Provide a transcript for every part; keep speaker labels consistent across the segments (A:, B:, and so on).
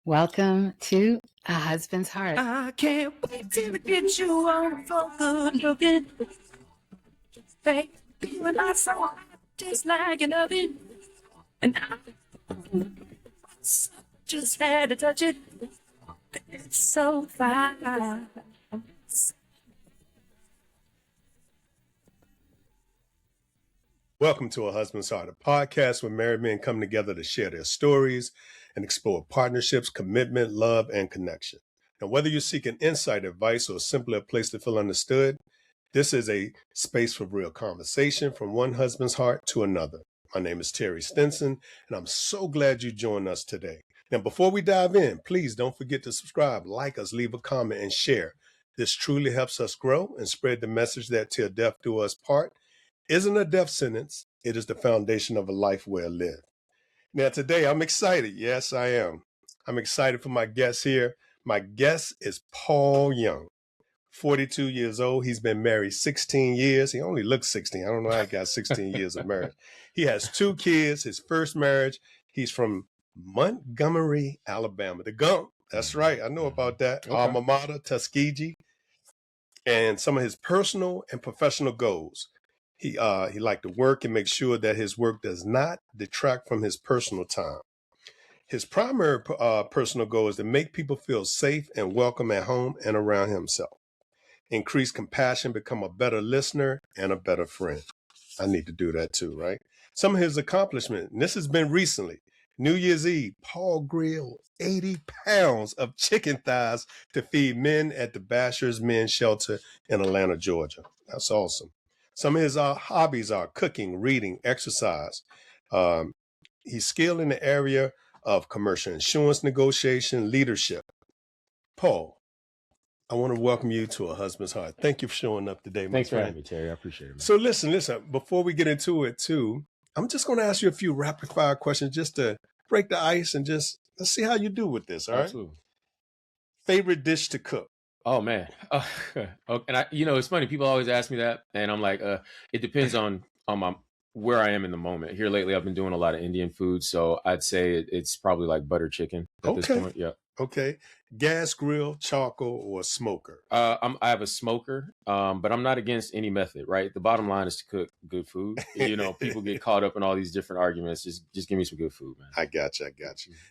A: Welcome to A Husband's Heart.
B: I can't wait till I get you on for good looking. Hey, you and I so hot, just like an oven. And I just had to touch it. It's so fine.
C: Welcome to A Husband's Heart, a podcast where married men come together to share their stories and explore partnerships, commitment, love, and connection. Now, whether you're seeking insight, advice, or simply a place to feel understood, this is a space for real conversation from one husband's heart to another. My name is Terry Stinson, and I'm so glad you joined us today. Now, before we dive in, please don't forget to subscribe, like us, leave a comment, and share. This truly helps us grow and spread the message that till death do us part isn't a death sentence. It is the foundation of a life well lived. Now, today I'm excited. Yes, I am. I'm excited for my guest here. My guest is Paul Young, 42 years old. He's been married 16 years. He only looks 16. I don't know how he got 16 years of marriage. He has 2 kids, his first marriage. He's from Montgomery, Alabama. The Gump. That's right. I know about that.
D: Okay.
C: Alma mater, Tuskegee. And some of his personal and professional goals. He liked to work and make sure that his work does not detract from his personal time. His primary personal goal is to make people feel safe and welcome at home and around himself. Increase compassion, become a better listener and a better friend. I need to do that too, right? Some of his accomplishments, and this has been recently. New Year's Eve, Paul grilled 80 pounds of chicken thighs to feed men at the Bashers Men's Shelter in Atlanta, Georgia. That's awesome. Some of his hobbies are cooking, reading, exercise. He's skilled in the area of commercial insurance negotiation, leadership. Paul, I want to welcome you to A Husband's Heart. Thank you for showing up today, my
D: Thanks for
C: friend.
D: having me, Terry. I appreciate it, man.
C: So listen, before we get into it too, I'm just going to ask you a few rapid fire questions just to break the ice and just let's see how you do with this, all right?
D: Absolutely.
C: Favorite dish to cook?
D: Oh, man. And it's funny. People always ask me that, and I'm like, it depends on where I am in the moment. Here lately, I've been doing a lot of Indian food, so I'd say it's probably like butter chicken at this point. Yeah.
C: Okay. Gas grill, charcoal, or smoker?
D: I have a smoker, but I'm not against any method, right? The bottom line is to cook good food. People get caught up in all these different arguments. Just give me some good food, man.
C: I got you.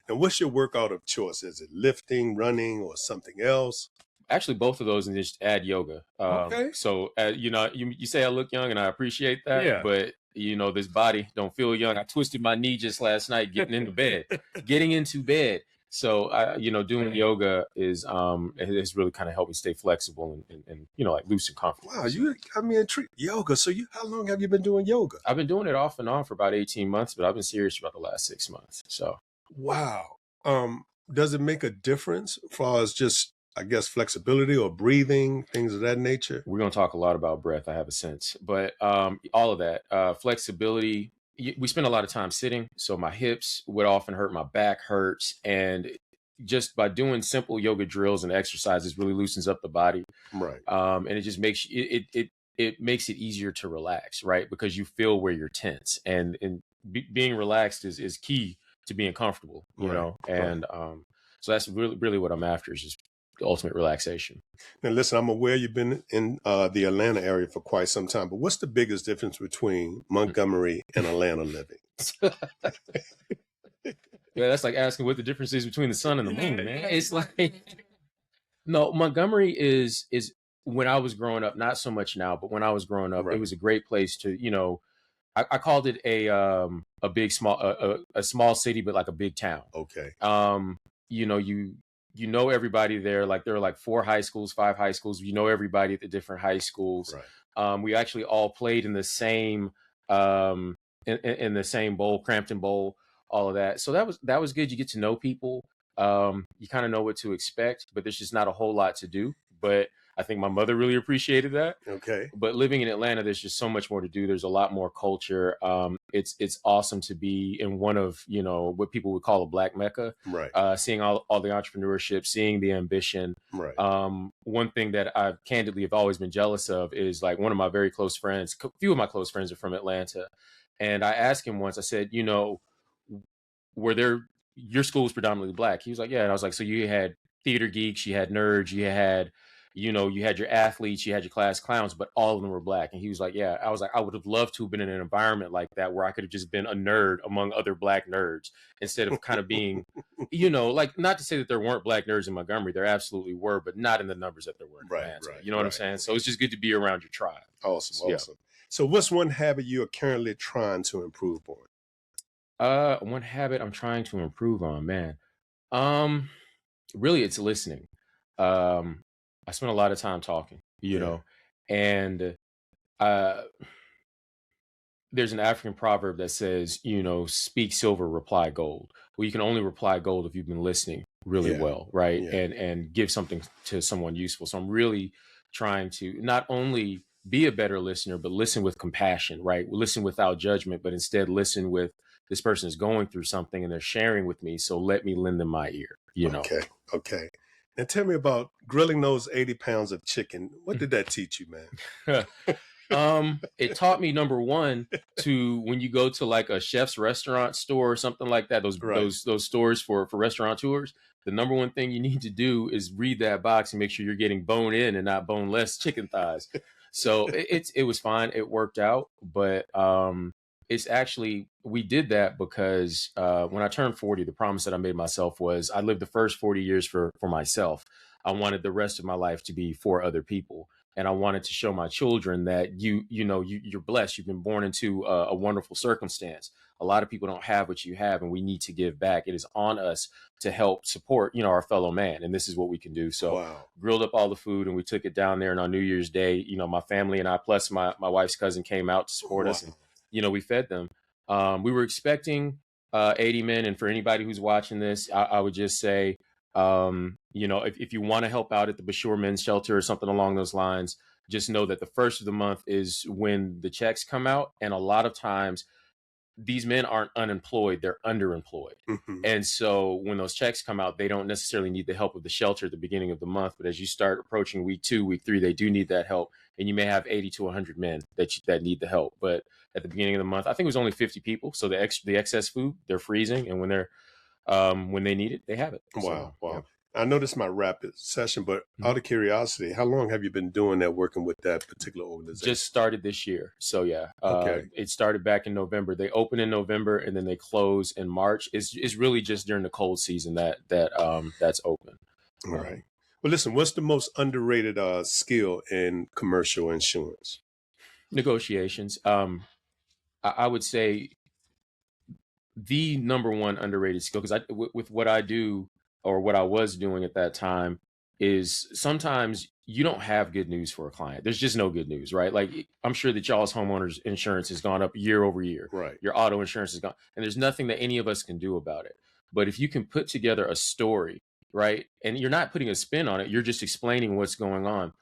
C: And what's your workout of choice? Is it lifting, running, or something else?
D: Actually, both of those, and just add yoga.
C: Okay.
D: So, you say I look young, and I appreciate that.
C: Yeah.
D: But this body don't feel young. I twisted my knee just last night getting into bed. So, doing yoga has really kind of helped me stay flexible and like loose and comfortable.
C: Wow, you got me intrigued. Yoga. So how long have you been doing yoga?
D: I've been doing it off and on for about 18 months, but I've been serious about the last 6 months. So.
C: Wow. Does it make a difference as far as just, I guess, flexibility or breathing, things of that nature?
D: We're going to talk a lot about breath, I have a sense. But all of that, flexibility, we spend a lot of time sitting. So my hips would often hurt, my back hurts. And just by doing simple yoga drills and exercises really loosens up the body.
C: Right.
D: And it just makes it makes it easier to relax, right? Because you feel where you're tense. And being relaxed is key to being comfortable, you know? And so that's really what I'm after, is just the ultimate relaxation.
C: Now, listen, I'm aware you've been in the Atlanta area for quite some time, but what's the biggest difference between Montgomery and Atlanta living?
D: Yeah, that's like asking what the difference is between the sun and the moon, man. It's like, no, Montgomery is when I was growing up, not so much now, but when I was growing up, It was a great place to, I called it a small city, but like a big town.
C: Okay.
D: You know everybody there. Like there are like 4 high schools, 5 high schools. You know everybody at the different high schools.
C: Right.
D: We actually all played in the same in the same bowl, Crampton Bowl, all of that. So that was good. You get to know people. You kind of know what to expect, but there's just not a whole lot to do. But I think my mother really appreciated that.
C: Okay.
D: But living in Atlanta, there's just so much more to do. There's a lot more culture. It's awesome to be in one of, what people would call a Black Mecca.
C: Right.
D: Seeing all the entrepreneurship, seeing the ambition.
C: Right.
D: One thing that I candidly have always been jealous of is like one of my very close friends, a few of my close friends are from Atlanta. And I asked him once, I said, were there your school is predominantly black. He was like, yeah. And I was like, so you had theater geeks, you had nerds, you had, you had your athletes, you had your class clowns, but all of them were black. And he was like, yeah. I was like, I would have loved to have been in an environment like that where I could have just been a nerd among other black nerds instead of kind of being, like, not to say that there weren't black nerds in Montgomery. There absolutely were, but not in the numbers that there were in Atlanta.
C: Right.
D: You know what I'm saying? So it's just good to be around your tribe.
C: Awesome.
D: Yeah.
C: So what's one habit you are currently trying to improve on?
D: One habit I'm trying to improve on, man. Really, it's listening. I spend a lot of time talking, and uh, there's an African proverb that says, speak silver, reply gold. Well, you can only reply gold if you've been listening really well, right?
C: Yeah.
D: And give something to someone useful. So I'm really trying to not only be a better listener, but listen with compassion, right? Listen without judgment, but instead listen with, this person is going through something and they're sharing with me. So let me lend them my ear,
C: Okay. Now tell me about grilling those 80 pounds of chicken. What did that teach you, man?
D: It taught me, number one, to, when you go to like a chef's restaurant store or something like that, those stores for restaurateurs, the number one thing you need to do is read that box and make sure you're getting bone in and not boneless chicken thighs. So it was fine. It worked out, but it's actually, we did that because when I turned 40, the promise that I made myself was I lived the first 40 years for myself. I wanted the rest of my life to be for other people. And I wanted to show my children that you're blessed. You've been born into a wonderful circumstance. A lot of people don't have what you have, and we need to give back. It is on us to help support, our fellow man. And this is what we can do. So grilled up all the food, and we took it down there. And on New Year's Day, my family and I, plus my wife's cousin, came out to support us. And, we fed them. We were expecting 80 men. And for anybody who's watching this, I would just say, if you want to help out at the Bashur Men's Shelter or something along those lines, just know that the first of the month is when the checks come out. And a lot of times these men aren't unemployed, they're underemployed. And so when those checks come out, they don't necessarily need the help of the shelter at the beginning of the month. But as you start approaching week 2, week 3, they do need that help. And you may have 80 to 100 men that need the help. But at the beginning of the month, I think it was only 50 people. So the excess food, they're freezing. And when they need it, they have it.
C: Wow.
D: So, yeah.
C: I know this is my rapid session, but out of curiosity, how long have you been doing that, working with that particular organization?
D: Just started this year. So yeah,
C: Okay.
D: It started back in November. They open in November and then they close in March. It's really just during the cold season that's open.
C: All right. Well, listen, what's the most underrated skill in commercial insurance?
D: Negotiations. I would say the number one underrated skill, because with what I do, or what I was doing at that time, is sometimes you don't have good news for a client. There's just no good news, right? Like, I'm sure that y'all's homeowners insurance has gone up year over year.
C: Right.
D: Your auto insurance has gone, and there's nothing that any of us can do about it. But if you can put together a story, right, and you're not putting a spin on it, you're just explaining what's going on,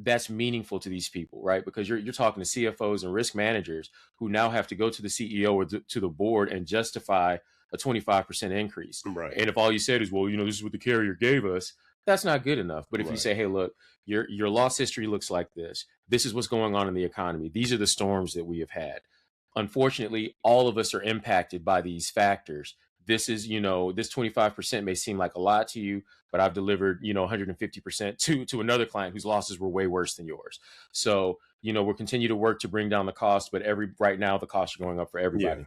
D: that's meaningful to these people, right? Because you're talking to CFOs and risk managers who now have to go to the CEO or to the board and justify a 25% increase.
C: Right.
D: And if all you said is, well, this is what the carrier gave us, that's not good enough. But if you say, hey, look, your loss history looks like this. This is what's going on in the economy. These are the storms that we have had. Unfortunately, all of us are impacted by these factors. This is, this 25% may seem like a lot to you, but I've delivered, 150% to another client whose losses were way worse than yours. So, we'll continue to work to bring down the cost, but right now the costs are going up for everybody,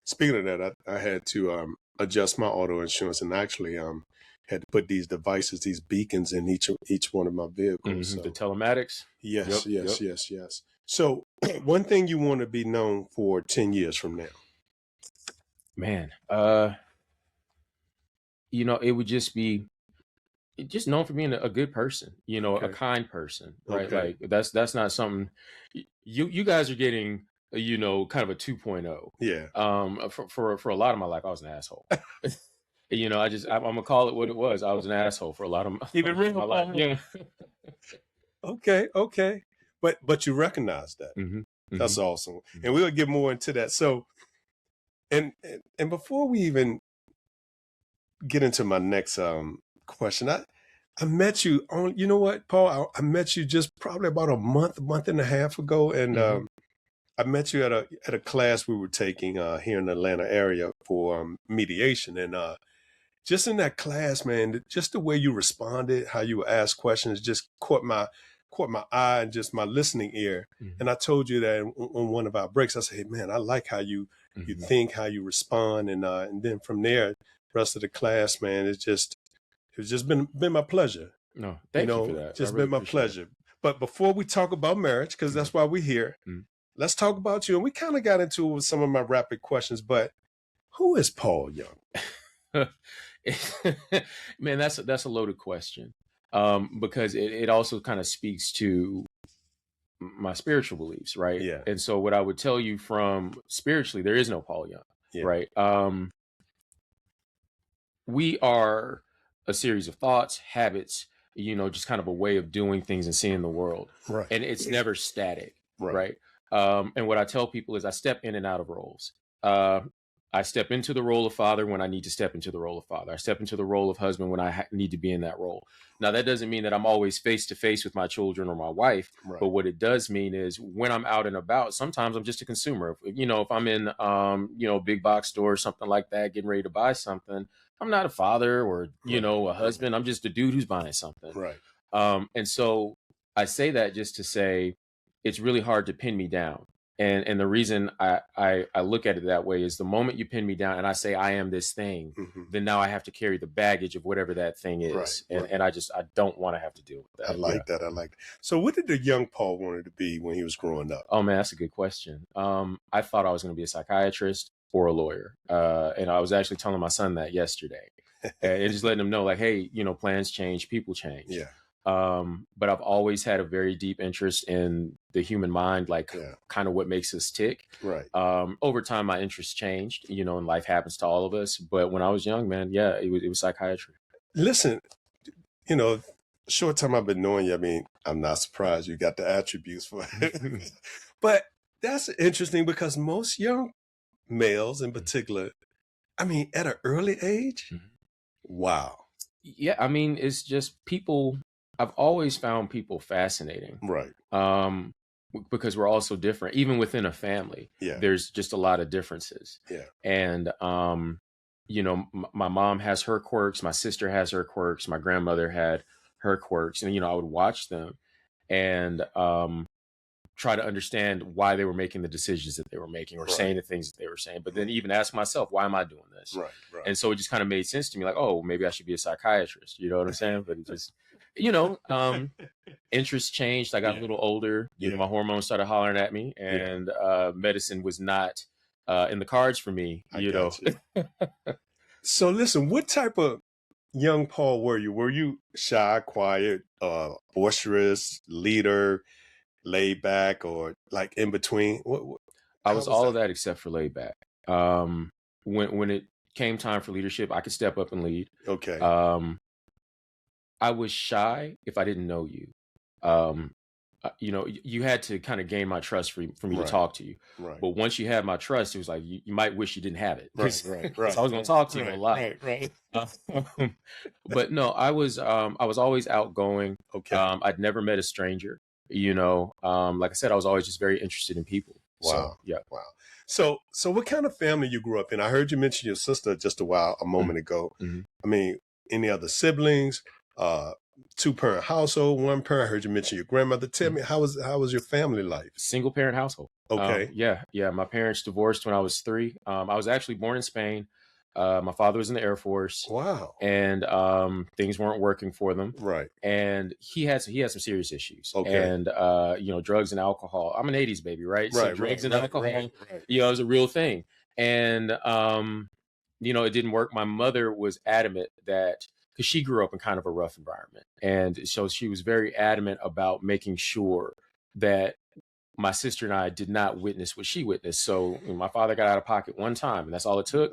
C: Speaking of that, I had to adjust my auto insurance, and actually had to put these devices, these beacons in each one of my vehicles. So.
D: The telematics.
C: Yes. So one thing you want to be known for 10 years from now?
D: Man, it would just be known for being a good person, a kind person, right?
C: Okay.
D: Like that's not something you guys are getting, kind of a 2.0.
C: Yeah.
D: For a lot of my life, I was an asshole. I'm gonna call it what it was. I was an asshole for a lot of my life. Yeah.
C: Okay. But you recognize that. That's awesome. And we'll get more into that. So, and before we even get into my next question, I met you on, you know what, Paul? I met you just probably about a month and a half ago, and I met you at a class we were taking here in the Atlanta area for mediation, and just in that class, man, just the way you responded, how you asked questions, just caught my eye and just my listening ear.
D: Mhm.
C: And I told you that on one of our breaks. I said, hey, man, I like how you think, how you respond, and then from there, rest of the class, man, it's just been my pleasure.
D: No, thank you for that. I
C: Just
D: really
C: been my
D: appreciate it.
C: pleasure. But before we talk about marriage, because that's why we're here, let's talk about you. And we kind of got into it with some of my rapid questions, but who is Paul Young?
D: Man, that's a loaded question, because it also kind of speaks to my spiritual beliefs, right?
C: Yeah.
D: And so what I would tell you from spiritually, there is no Paul Young,
C: Yeah.
D: right? We are a series of thoughts, habits, just kind of a way of doing things and seeing the world.
C: Right.
D: And it's never static,
C: Right.
D: right? And what I tell people is I step in and out of roles. I step into the role of father when I need to step into the role of father. I step into the role of husband when I need to be in that role. Now, that doesn't mean that I'm always face to face with my children or my wife.
C: Right.
D: But what it does mean is when I'm out and about, sometimes I'm just a consumer. If I'm in, big box store or something like that, getting ready to buy something, I'm not a father or, a husband. I'm just a dude who's buying something.
C: Right.
D: And so I say that just to say it's really hard to pin me down. And the reason I look at it that way is the moment you pin me down and I say I am this thing, then now I have to carry the baggage of whatever that thing is.
C: Right.
D: And I don't want to have to deal with that.
C: I like that. So what did the young Paul wanted to be when he was growing up?
D: Oh, man, that's a good question. I thought I was going to be a psychiatrist or a lawyer. And I was actually telling my son that yesterday. And just letting him know, like, hey, plans change, people change.
C: Yeah.
D: But I've always had a very deep interest in the human mind, kind of what makes us tick.
C: Right.
D: Over time, my interests changed, and life happens to all of us. But when I was young, man, yeah, it was psychiatry.
C: Listen, short time I've been knowing you, I mean, I'm not surprised you got the attributes for it. But that's interesting because most young males in particular, I mean, at an early age, wow.
D: Yeah, I mean, it's just people. I've always found people fascinating.
C: Right.
D: Because we're all so different, even within a family.
C: Yeah.
D: There's just a lot of differences.
C: Yeah.
D: And, my mom has her quirks. My sister has her quirks. My grandmother had her quirks. And, I would watch them and try to understand why they were making the decisions that they were making or saying the things that they were saying. But then even ask myself, why am I doing this?
C: Right.
D: And so it just kind of made sense to me, like, oh, maybe I should be a psychiatrist. You know what I'm saying? But it just, interests changed. I got a little older. My hormones started hollering at me, and medicine was not in the cards for me. You.
C: So listen, what type of young Paul were you? Were you shy, quiet, boisterous, leader, laid back, or like in between?
D: I was all of that except for laid back. When it came time for leadership, I could step up and lead.
C: Okay.
D: I was shy if I didn't know you. You had to kind of gain my trust for me to talk to you.
C: Right.
D: But once you had my trust, it was like you might wish you didn't have it.
C: Right.
D: So I was going to talk to you a lot.
C: Right.
D: But no, I was always outgoing.
C: Okay.
D: I'd never met a stranger. Like I said, I was always just very interested in people.
C: Wow.
D: So, yeah.
C: Wow. So what kind of family you grew up in? I heard you mention your sister just a moment ago.
D: Mm-hmm.
C: I mean, any other siblings? 2-parent household, 1-parent. I heard you mention your grandmother. Tell me, how was your family life?
D: Single parent household.
C: Okay.
D: Yeah. My parents divorced when I was 3. I was actually born in Spain. My father was in the Air Force.
C: Wow.
D: And things weren't working for them.
C: Right.
D: And he had some serious issues.
C: Okay.
D: And drugs and alcohol. I'm an 80s baby, right? So drugs and alcohol, it was a real thing. And it didn't work. My mother was adamant that, because she grew up in kind of a rough environment. And so she was very adamant about making sure that my sister and I did not witness what she witnessed. So my father got out of pocket one time, and that's all it took.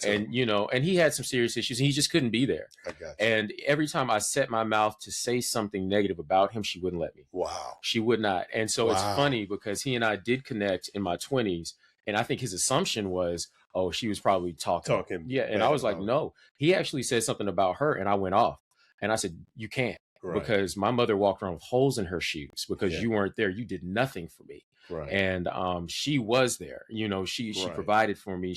D: And, and he had some serious issues, and he just couldn't be there.
C: I got you.
D: And every time I set my mouth to say something negative about him, she wouldn't let me.
C: Wow.
D: She would not. And so it's funny because he and I did connect in my 20s. And I think his assumption was, oh, she was probably talking. Yeah. And I was like, no. He actually said something about her, and I went off. And I said, you can't. because my mother walked around with holes in her shoes because
C: Yeah.
D: you weren't there. You did nothing for me.
C: Right.
D: And she was there. She provided for me.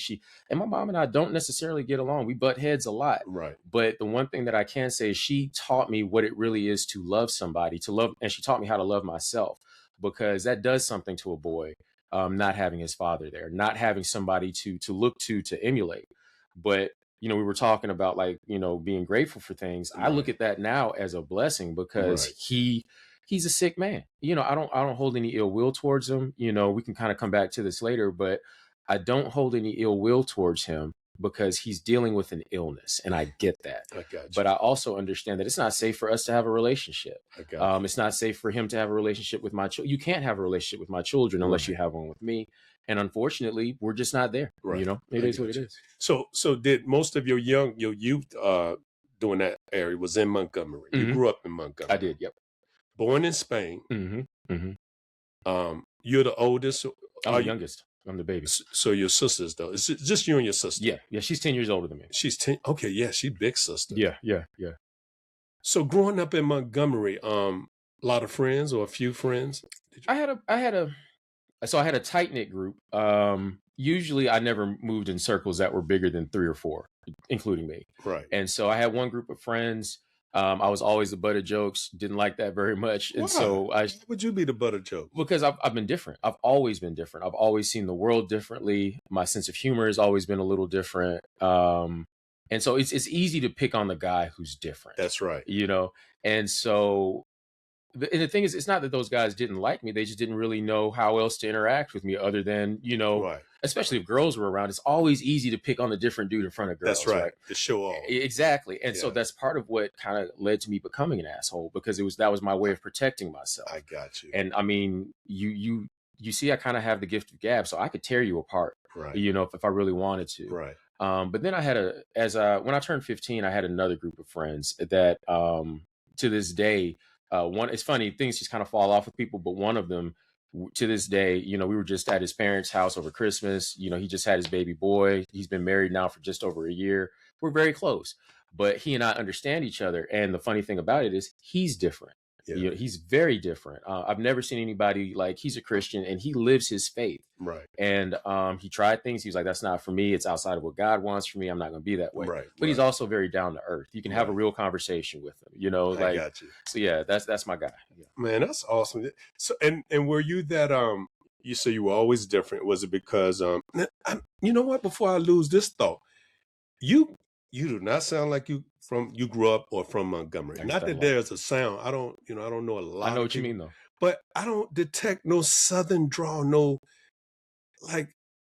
D: And my mom and I don't necessarily get along. We butt heads a lot.
C: Right.
D: But the one thing that I can say is she taught me what it really is to love somebody, and she taught me how to love myself, because that does something to a boy, not having his father there, not having somebody to look to emulate. But we were talking about being grateful for things. I look at that now as a blessing because he's a sick man. I don't hold any ill will towards him. We can kind of come back to this later, but I don't hold any ill will towards him because he's dealing with an illness, and I get that.
C: I got you.
D: But I also understand that it's not safe for us to have a relationship.
C: I got you.
D: It's not safe for him to have a relationship with my children. You can't have a relationship with my children unless you have one with me. And unfortunately, we're just not there.
C: Right.
D: It is what it is.
C: So did most of your youth during that area was in Montgomery? You grew up in Montgomery.
D: I did. Yep.
C: Born in Spain. You're the oldest.
D: I'm the youngest. I'm the baby.
C: So your sisters, though, it's just you and your sister.
D: Yeah. She's 10 years older than me.
C: She's 10. Okay, yeah, she's big sister.
D: Yeah.
C: So growing up in Montgomery, a lot of friends or a few friends.
D: I had a tight knit group. Usually, I never moved in circles that were bigger than 3 or 4, including me.
C: Right.
D: And so I had one group of friends. I was always the butt of jokes. Didn't like that very much. And so
C: why would you be the butt of jokes?
D: Because I've been different. I've always been different. I've always seen the world differently. My sense of humor has always been a little different. And so it's easy to pick on the guy who's different.
C: That's right.
D: And so, and the thing is, it's not that those guys didn't like me. They just didn't really know how else to interact with me other than, especially if girls were around. It's always easy to pick on the different dude in front of girls.
C: That's right. To show off.
D: Exactly. And so that's part of what kind of led to me becoming an asshole, because that was my way of protecting myself.
C: I got you.
D: And I mean, you see, I kind of have the gift of gab, so I could tear you apart,
C: right?
D: If I really wanted to.
C: Right.
D: But then I had when I turned 15, I had another group of friends that, to this day, it's funny, things just kind of fall off with people, but one of them, to this day, we were just at his parents' house over Christmas. He just had his baby boy. He's been married now for just over a year. We're very close, but he and I understand each other. And the funny thing about it is he's different. Yeah. He's very different. I've never seen anybody he's a Christian and he lives his faith.
C: Right.
D: And he tried things. He was like, that's not for me. It's outside of what God wants for me. I'm not going to be that way.
C: Right.
D: But he's also very down to earth. You can have a real conversation with him,
C: I got you.
D: So yeah, that's my guy. Yeah.
C: Man, that's awesome. So, and were you that, you say you were always different. Was it because, you know what, before I lose this thought, you do not sound like you grew up or from Montgomery. Not that there's a sound. I don't know a lot.
D: I know what you mean though.
C: But I don't detect no Southern drawl,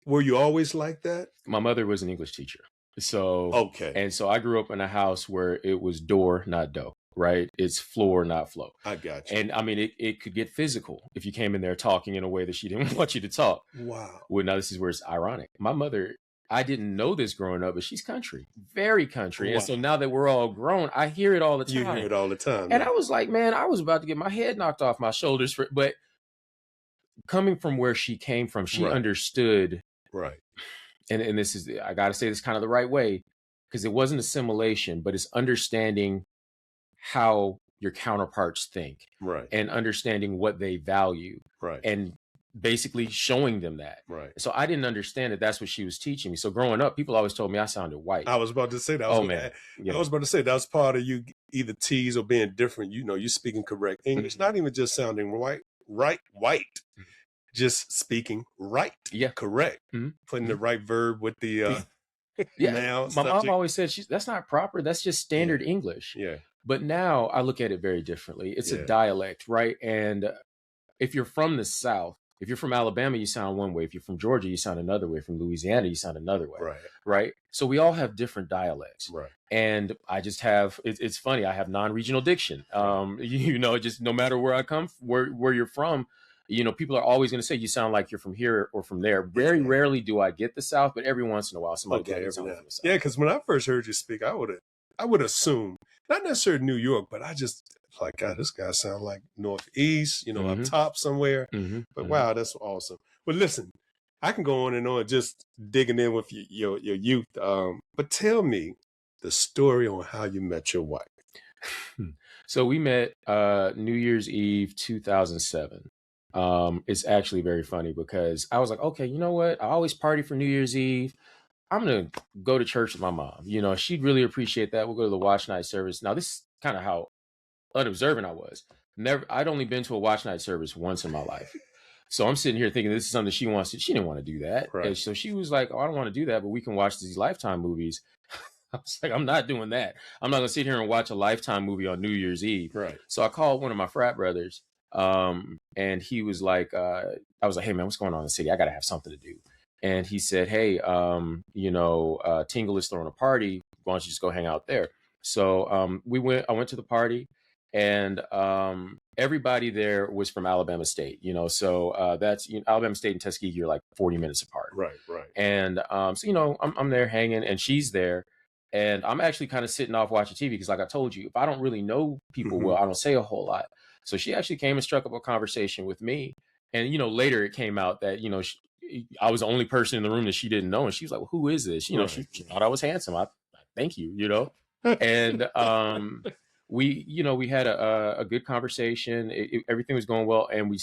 C: were you always like that?
D: My mother was an English teacher. So,
C: okay.
D: And so I grew up in a house where it was door, not dough, right? It's floor, not flow.
C: I got you.
D: And I mean, it could get physical if you came in there talking in a way that she didn't want you to talk.
C: Wow.
D: Well, now this is where it's ironic. My mother, I didn't know this growing up, but she's country, very country. Wow. And so now that we're all grown, I hear it all the time.
C: You hear it all the time.
D: And I was like, man, I was about to get my head knocked off my shoulders. But coming from where she came from, she understood.
C: Right.
D: And this is, I got to say this kind of the right way, because it wasn't assimilation, but it's understanding how your counterparts think.
C: Right.
D: And understanding what they value.
C: Right.
D: And basically showing them that.
C: Right.
D: So I didn't understand that that's what she was teaching me. So growing up, people always told me I sounded white.
C: I was about to say that.
D: Yeah.
C: I was about to say that was part of you either tease or being different. You speaking correct English, not even just sounding white, just speaking right.
D: Yeah.
C: Correct. Putting the right verb with the noun.
D: My mom always said that's not proper. That's just standard English.
C: Yeah.
D: But now I look at it very differently. It's a dialect, right? And if you're from the South, if you're from Alabama, you sound one way. If you're from Georgia, you sound another way. From Louisiana, you sound another way. Right. So we all have different dialects.
C: Right.
D: And I just have, it's funny, I have non-regional diction. Just no matter where I come, where you're from, people are always going to say you sound like you're from here or from there. Very rarely do I get the South, but every once in a while somebody gets from the South.
C: Yeah, because when I first heard you speak, I would assume, not necessarily New York, but I just like, God, this guy sounds like Northeast, up top somewhere. But wow, that's awesome. Well, listen, I can go on and on just digging in with your youth. But tell me the story on how you met your wife.
D: So we met New Year's Eve 2007. It's actually very funny because I was like, okay, you know what? I always party for New Year's Eve. I'm gonna go to church with my mom. You know, she'd really appreciate that. We'll go to the watch night service. Now, this is kind of how unobservant I was. I'd only been to a watch night service once in my life. So I'm sitting here thinking this is something she wants to, she didn't want to do that.
C: Right.
D: And so she was like, oh, I don't want to do that, but we can watch these Lifetime movies. I was like, I'm not doing that. I'm not gonna sit here and watch a Lifetime movie on New Year's Eve.
C: Right.
D: So I called one of my frat brothers, and he was like, I was like, hey man, what's going on in the city? I gotta have something to do. And he said, hey, Tingle is throwing a party. Why don't you just go hang out there? So I went to the party, and everybody there was from Alabama State, so that's Alabama State and Tuskegee are like 40 minutes apart.
C: Right.
D: And so, I'm there hanging, and she's there. And I'm actually kind of sitting off watching TV because, like I told you, if I don't really know people well, I don't say a whole lot. So she actually came and struck up a conversation with me. And, later it came out that, I was the only person in the room that she didn't know. And she was like, well, who is this?
C: Right.
D: She thought I was handsome. I thank you, And we had a good conversation. Everything was going well. And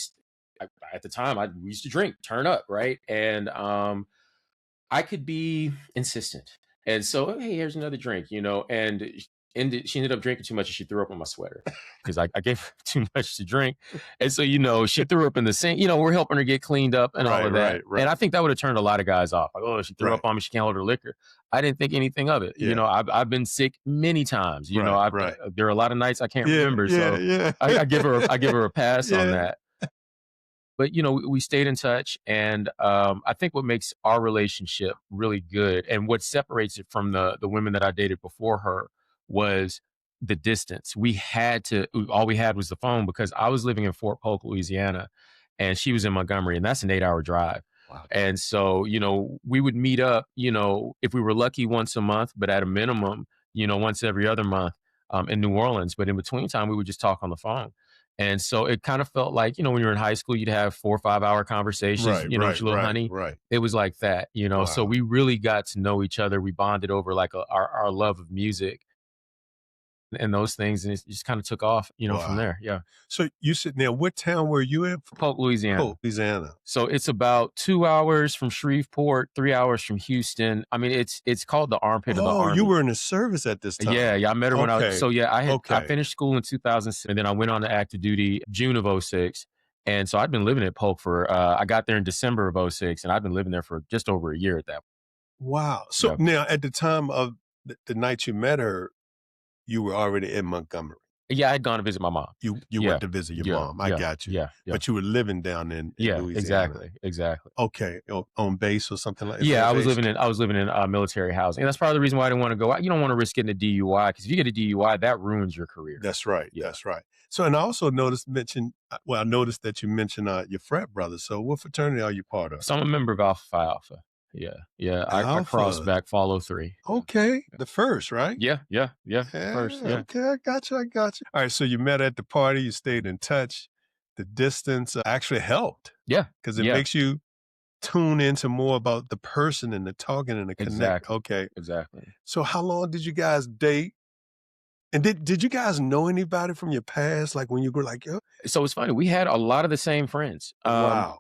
D: at the time, we used to drink, turn up, right? And I could be insistent. And so, hey, here's another drink, and she ended up drinking too much and she threw up on my sweater because I gave her too much to drink. And so, she threw up in the sink. We're helping her get cleaned up and all of that.
C: Right.
D: And I think that would have turned a lot of guys off. Like, oh, she threw up on me. She can't hold her liquor. I didn't think anything of it.
C: Yeah.
D: I've been sick many times. There are a lot of nights I can't remember.
C: Yeah.
D: I give her a pass on that. But, we stayed in touch. And I think what makes our relationship really good and what separates it from the women that I dated before her was the distance. All we had was the phone because I was living in Fort Polk, Louisiana, and she was in Montgomery, and that's an 8-hour drive.
C: Wow.
D: And so, we would meet up, if we were lucky once a month, but at a minimum, once every other month in New Orleans. But in between time, we would just talk on the phone. And so it kind of felt like, when you were in high school, you'd have 4 or 5 hour conversations, with your little honey.
C: Right.
D: It was like that,
C: Wow.
D: So we really got to know each other. We bonded over like our love of music and those things. And it just kind of took off, from there. Yeah.
C: So you sitting there, what town were you in?
D: Polk, Louisiana.
C: Polk, Louisiana.
D: So it's about 2 hours from Shreveport, 3 hours from Houston. I mean, it's called the armpit of the Army.
C: You were in the service at this time.
D: Yeah. I met her when I was, I finished school in 2006, and then I went on to active duty June of 2006. And so I'd been living at Polk I got there in December of 2006, and I've been living there for just over a year at that point.
C: Wow. So now at the time of the night you met her, you were already in Montgomery.
D: Yeah, I had gone to visit my mom.
C: You went to visit your mom. I got you.
D: Yeah.
C: But you were living down in Louisiana.
D: Exactly.
C: Okay. On base or something like that?
D: Yeah, I was living in military housing. And that's part of the reason why I didn't want to go out. You don't want to risk getting a DUI because if you get a DUI, that ruins your career.
C: That's right.
D: Yeah.
C: That's right. So, and I also noticed that you mentioned your frat brother. So what fraternity are you part of?
D: So I'm a member of Alpha Phi Alpha. Yeah. I crossed back follow 3.
C: Okay. The first, right?
D: Yeah. First. Yeah.
C: Okay. I got you. All right. So you met at the party. You stayed in touch. The distance actually helped.
D: Yeah.
C: Because it makes you tune into more about the person and the talking and the connect.
D: Exactly.
C: Okay.
D: Exactly.
C: So how long did you guys date? And did you guys know anybody from your past? Like when you were like, yo?
D: So it's funny. We had a lot of the same friends.
C: Wow.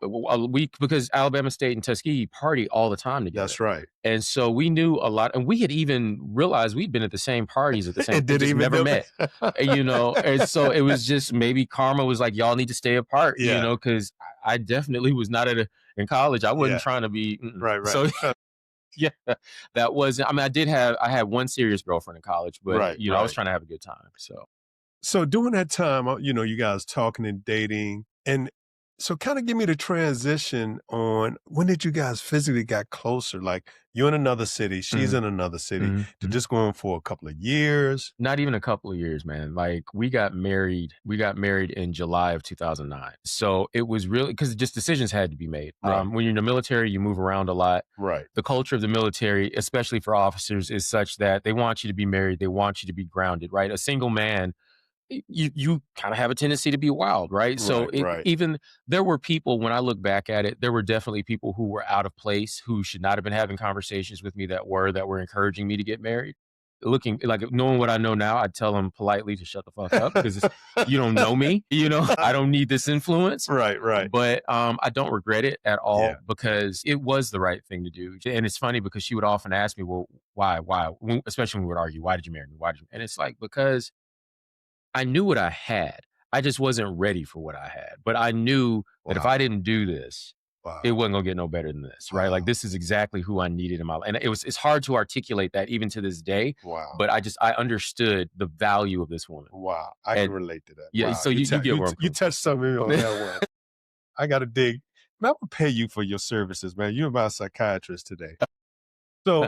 D: Because Alabama State and Tuskegee party all the time together.
C: That's right.
D: And so we knew a lot. And we had even realized we'd been at the same parties at the same time. Just never met. And so it was just maybe karma was like, y'all need to stay apart, because I definitely was not in college. I wasn't trying to be.
C: Right.
D: So yeah, that wasn't. I mean, I had one serious girlfriend in college, but I was trying to have a good time.
C: So during that time, you guys talking and dating, and so kind of give me the transition on when did you guys physically got closer? Like you're in another city, she's in another city. Did this go on for a couple of years?
D: Not even a couple of years, man. Like we got married in July of 2009. So it was really because just decisions had to be made.
C: Right.
D: When you're in the military, you move around a lot.
C: Right.
D: The culture of the military, especially for officers, is such that they want you to be married. They want you to be grounded, right? A single man, you kind of have a tendency to be wild, right? So even there were people, when I look back at it, there were definitely people who were out of place, who should not have been having conversations with me that were encouraging me to get married. looking like knowing what I know now, I'd tell him politely to shut the fuck up because you don't know me. I don't need this influence.
C: Right.
D: But I don't regret it at all
C: Yeah.
D: because it was the right thing to do. And it's funny because she would often ask me, well, why? Especially when we would argue, why did you marry me? And it's like, because I knew what I had. I just wasn't ready for what I had. But I knew that if I didn't do this, it wasn't gonna get no better than this, right? Like this is exactly who I needed in my life. And it's hard to articulate that even to this day.
C: Wow.
D: But I understood the value of this woman.
C: Wow. I can relate to that.
D: Yeah.
C: Wow.
D: So you get where I'm
C: you touched something on that one. I gotta dig. Man, I'm gonna pay you for your services, man. You're my psychiatrist today.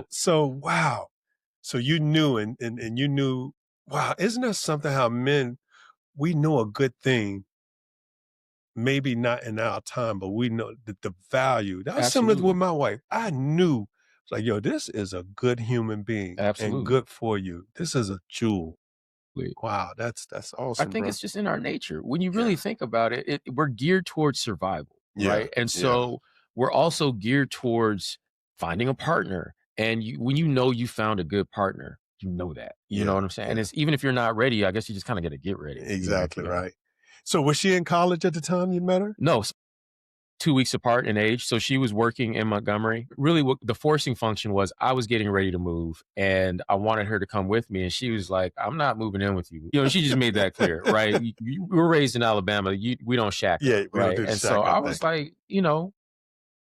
C: So wow. So you knew and you knew, wow, isn't that something how men, we know a good thing, maybe not in our time, but we know that the value. That was similar with my wife. I knew, it's like, yo, this is a good human being and good for you. This is a jewel. Wow, that's awesome.
D: I think it's just in our nature. When you really think about it, we're geared towards survival, right? And so we're also geared towards finding a partner. And when you found a good partner, you know that. You know what I'm saying? And it's even if you're not ready, I guess you just kind of got to get ready.
C: Exactly, right. So was she in college at the time you met her?
D: No. 2 weeks apart in age. So she was working in Montgomery. Really, what the forcing function was, I was getting ready to move and I wanted her to come with me. And she was like, I'm not moving in with you. She just made that clear, right? You were raised in Alabama. We don't shack.
C: Yeah.
D: Right. And so I was like,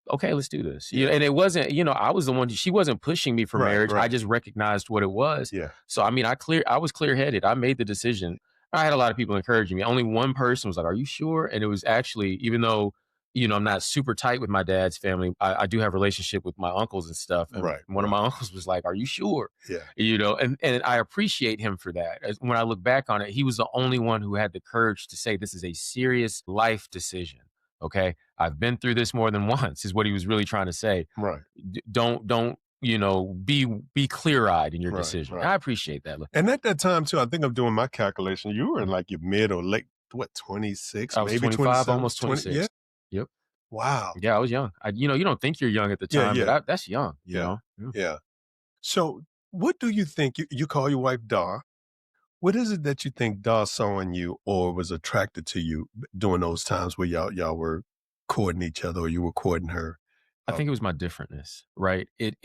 D: okay, let's do this. And it wasn't, I was the one, she wasn't pushing me for marriage. I just recognized what it was.
C: Yeah.
D: So, I mean, I was clear-headed. I made the decision. I had a lot of people encouraging me. Only one person was like, are you sure? And it was actually, even though, I'm not super tight with my dad's family, I do have a relationship with my uncles and stuff. And one of my uncles was like, are you sure?
C: Yeah.
D: And I appreciate him for that. When I look back on it, he was the only one who had the courage to say, this is a serious life decision. Okay. I've been through this more than once is what he was really trying to say.
C: Right.
D: Don't, be clear-eyed in your decision.
C: Right.
D: I appreciate that.
C: And at that time too, I think I'm doing my calculation. You were in like your mid or late, 26,
D: I was
C: maybe
D: 25, almost 26.
C: 20, yeah.
D: Yep.
C: Wow.
D: Yeah, I was young. You don't think you're young at the time, but that's young.
C: Yeah. So what do you think, you call your wife Dar? What is it that you think Dar saw in you or was attracted to you during those times where y'all were courting each other or you were courting her?
D: I think it was my differentness, right? It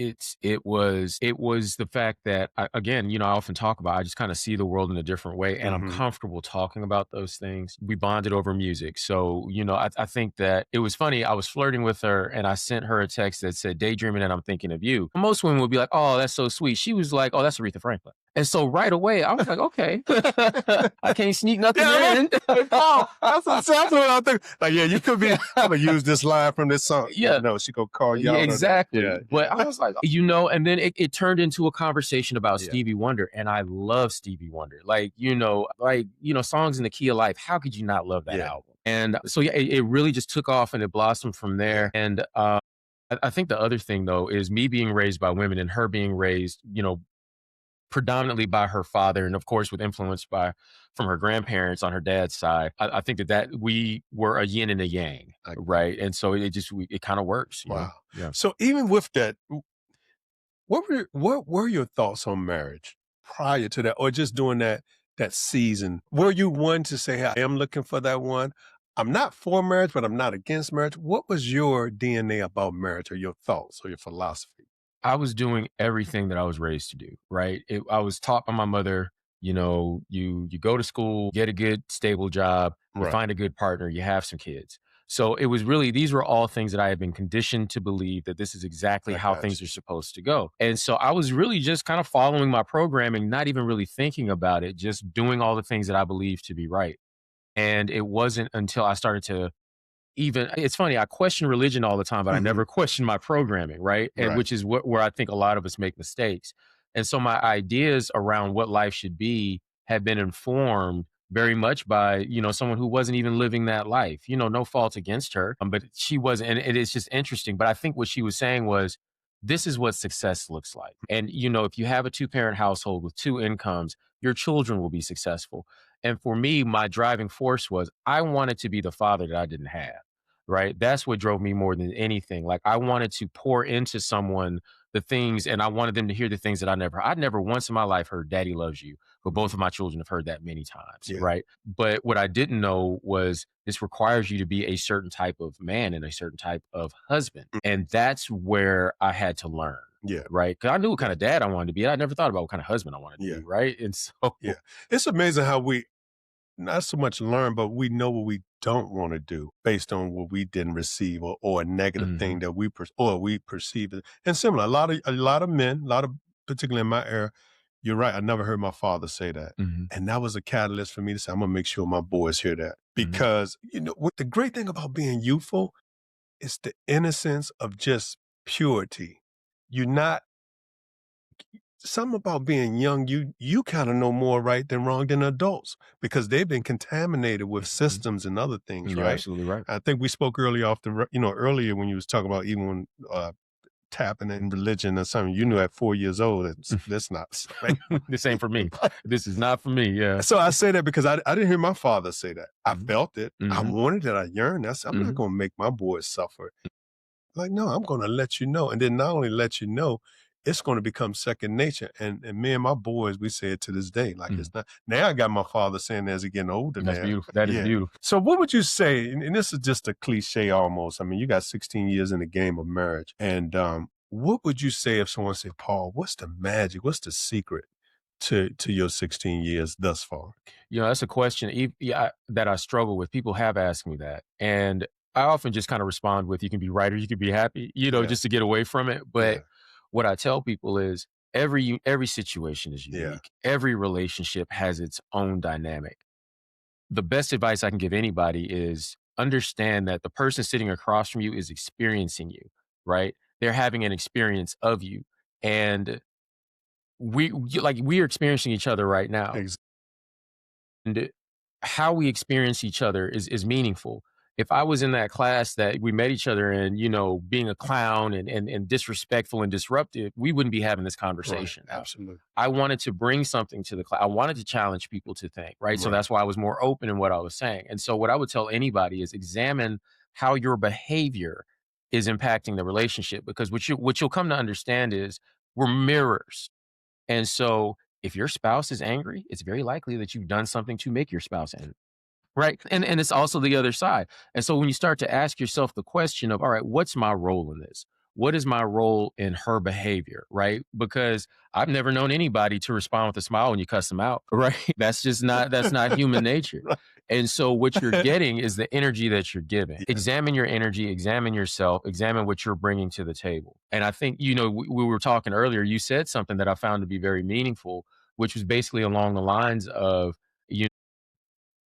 D: was the fact that I often talk about, I just kind of see the world in a different way and I'm comfortable talking about those things. We bonded over music. So, I think that it was funny. I was flirting with her and I sent her a text that said, daydreaming and I'm thinking of you. Most women would be like, oh, that's so sweet. She was like, oh, that's Aretha Franklin. And so right away, I was like, okay, I can't sneak nothing in.
C: Oh, that's exactly what I think. Like, you could be, I'm going to use this line from this song.
D: Yeah.
C: No, she going to call you out.
D: Exactly. But I was like, and then it turned into a conversation about Stevie Wonder. And I love Stevie Wonder. Songs in the Key of Life. How could you not love that album? And so, it really just took off and it blossomed from there. And I think the other thing, though, is me being raised by women and her being raised, predominantly by her father, and of course with influence from her grandparents on her dad's side. I think that we were a yin and a yang, right? And so it kind of works.
C: Wow.
D: Yeah.
C: So even with that, what were your thoughts on marriage prior to that, or just doing that season? Were you one to say, hey, I am looking for that one? I'm not for marriage, but I'm not against marriage. What was your DNA about marriage, or your thoughts or your philosophy?
D: I was doing everything that I was raised to do, right? I was taught by my mother, you go to school, get a good, stable job, you find a good partner, you have some kids. So it was really, these were all things that I had been conditioned to believe that this is exactly how things are supposed to go. And so I was really just kind of following my programming, not even really thinking about it, just doing all the things that I believed to be right. And it wasn't until I started to it's funny, I question religion all the time, but I never question my programming, right? And which is where I think a lot of us make mistakes. And so my ideas around what life should be have been informed very much by, someone who wasn't even living that life. No fault against her, but she wasn't. And it is just interesting. But I think what she was saying was, this is what success looks like. And, if you have a 2-parent household with 2 incomes, your children will be successful. And for me, my driving force was I wanted to be the father that I didn't have, right? That's what drove me more than anything. Like I wanted to pour into someone the things, and I wanted them to hear the things that I'd never once in my life heard "Daddy loves you," but both of my children have heard that many times,
C: Yeah.
D: right? But what I didn't know was this requires you to be a certain type of man and a certain type of husband, and that's where I had to learn.
C: Yeah.
D: Right. Because I knew what kind of dad I wanted to be. I never thought about what kind of husband I wanted to be. Right. And so,
C: yeah, it's amazing how we not so much learn, but we know what we don't want to do based on what we didn't receive or a negative thing that we perceive it. And similar, a lot of men, particularly in my era, you're right. I never heard my father say that, and that was a catalyst for me to say, I'm gonna make sure my boys hear that, because what the great thing about being youthful is the innocence of just purity. You're not. Something about being young, you kind of know more right than wrong than adults, because they've been contaminated with systems and other things,
D: you're
C: right?
D: absolutely right.
C: I think we spoke earlier earlier when you was talking about even when tapping in religion or something, you knew at 4 years old, that's not right.
D: This ain't for me. This is not for me. Yeah.
C: So I say that because I didn't hear my father say that. I felt it. I wanted it. I yearned. I said, I'm not going to make my boys suffer. Like, no, I'm going to let you know. And then not only let you know, it's going to become second nature. And me and my boys, we say it to this day. Like, it's not. Now I got my father saying as he getting older.
D: That's
C: now.
D: beautiful. That is beautiful.
C: So what would you say, and this is just a cliche almost. I mean, you got 16 years in the game of marriage. And what would you say if someone said, Paul, what's the magic? What's the secret to your 16 years thus far?
D: That's a question that I struggle with. People have asked me that. And I often just kind of respond with, you can be right or you can be happy, just to get away from it. But what I tell people is every situation is unique. Every relationship has its own dynamic. The best advice I can give anybody is understand that the person sitting across from you is experiencing you, right? They're having an experience of you. And we're experiencing each other right now. And how we experience each other is meaningful. If I was in that class that we met each other in, being a clown and disrespectful and disruptive, we wouldn't be having this conversation.
C: Right. Absolutely.
D: I wanted to bring something to the class. I wanted to challenge people to think, right? So that's why I was more open in what I was saying. And so what I would tell anybody is examine how your behavior is impacting the relationship, because what you'll come to understand is we're mirrors. And so if your spouse is angry, it's very likely that you've done something to make your spouse angry. Right. And it's also the other side. And so when you start to ask yourself the question of, all right, what's my role in this? What is my role in her behavior? Right. Because I've never known anybody to respond with a smile when you cuss them out. Right. That's not human nature. And so what you're getting is the energy that you're giving. Examine your energy, examine yourself, examine what you're bringing to the table. And I think, we were talking earlier, you said something that I found to be very meaningful, which was basically along the lines of,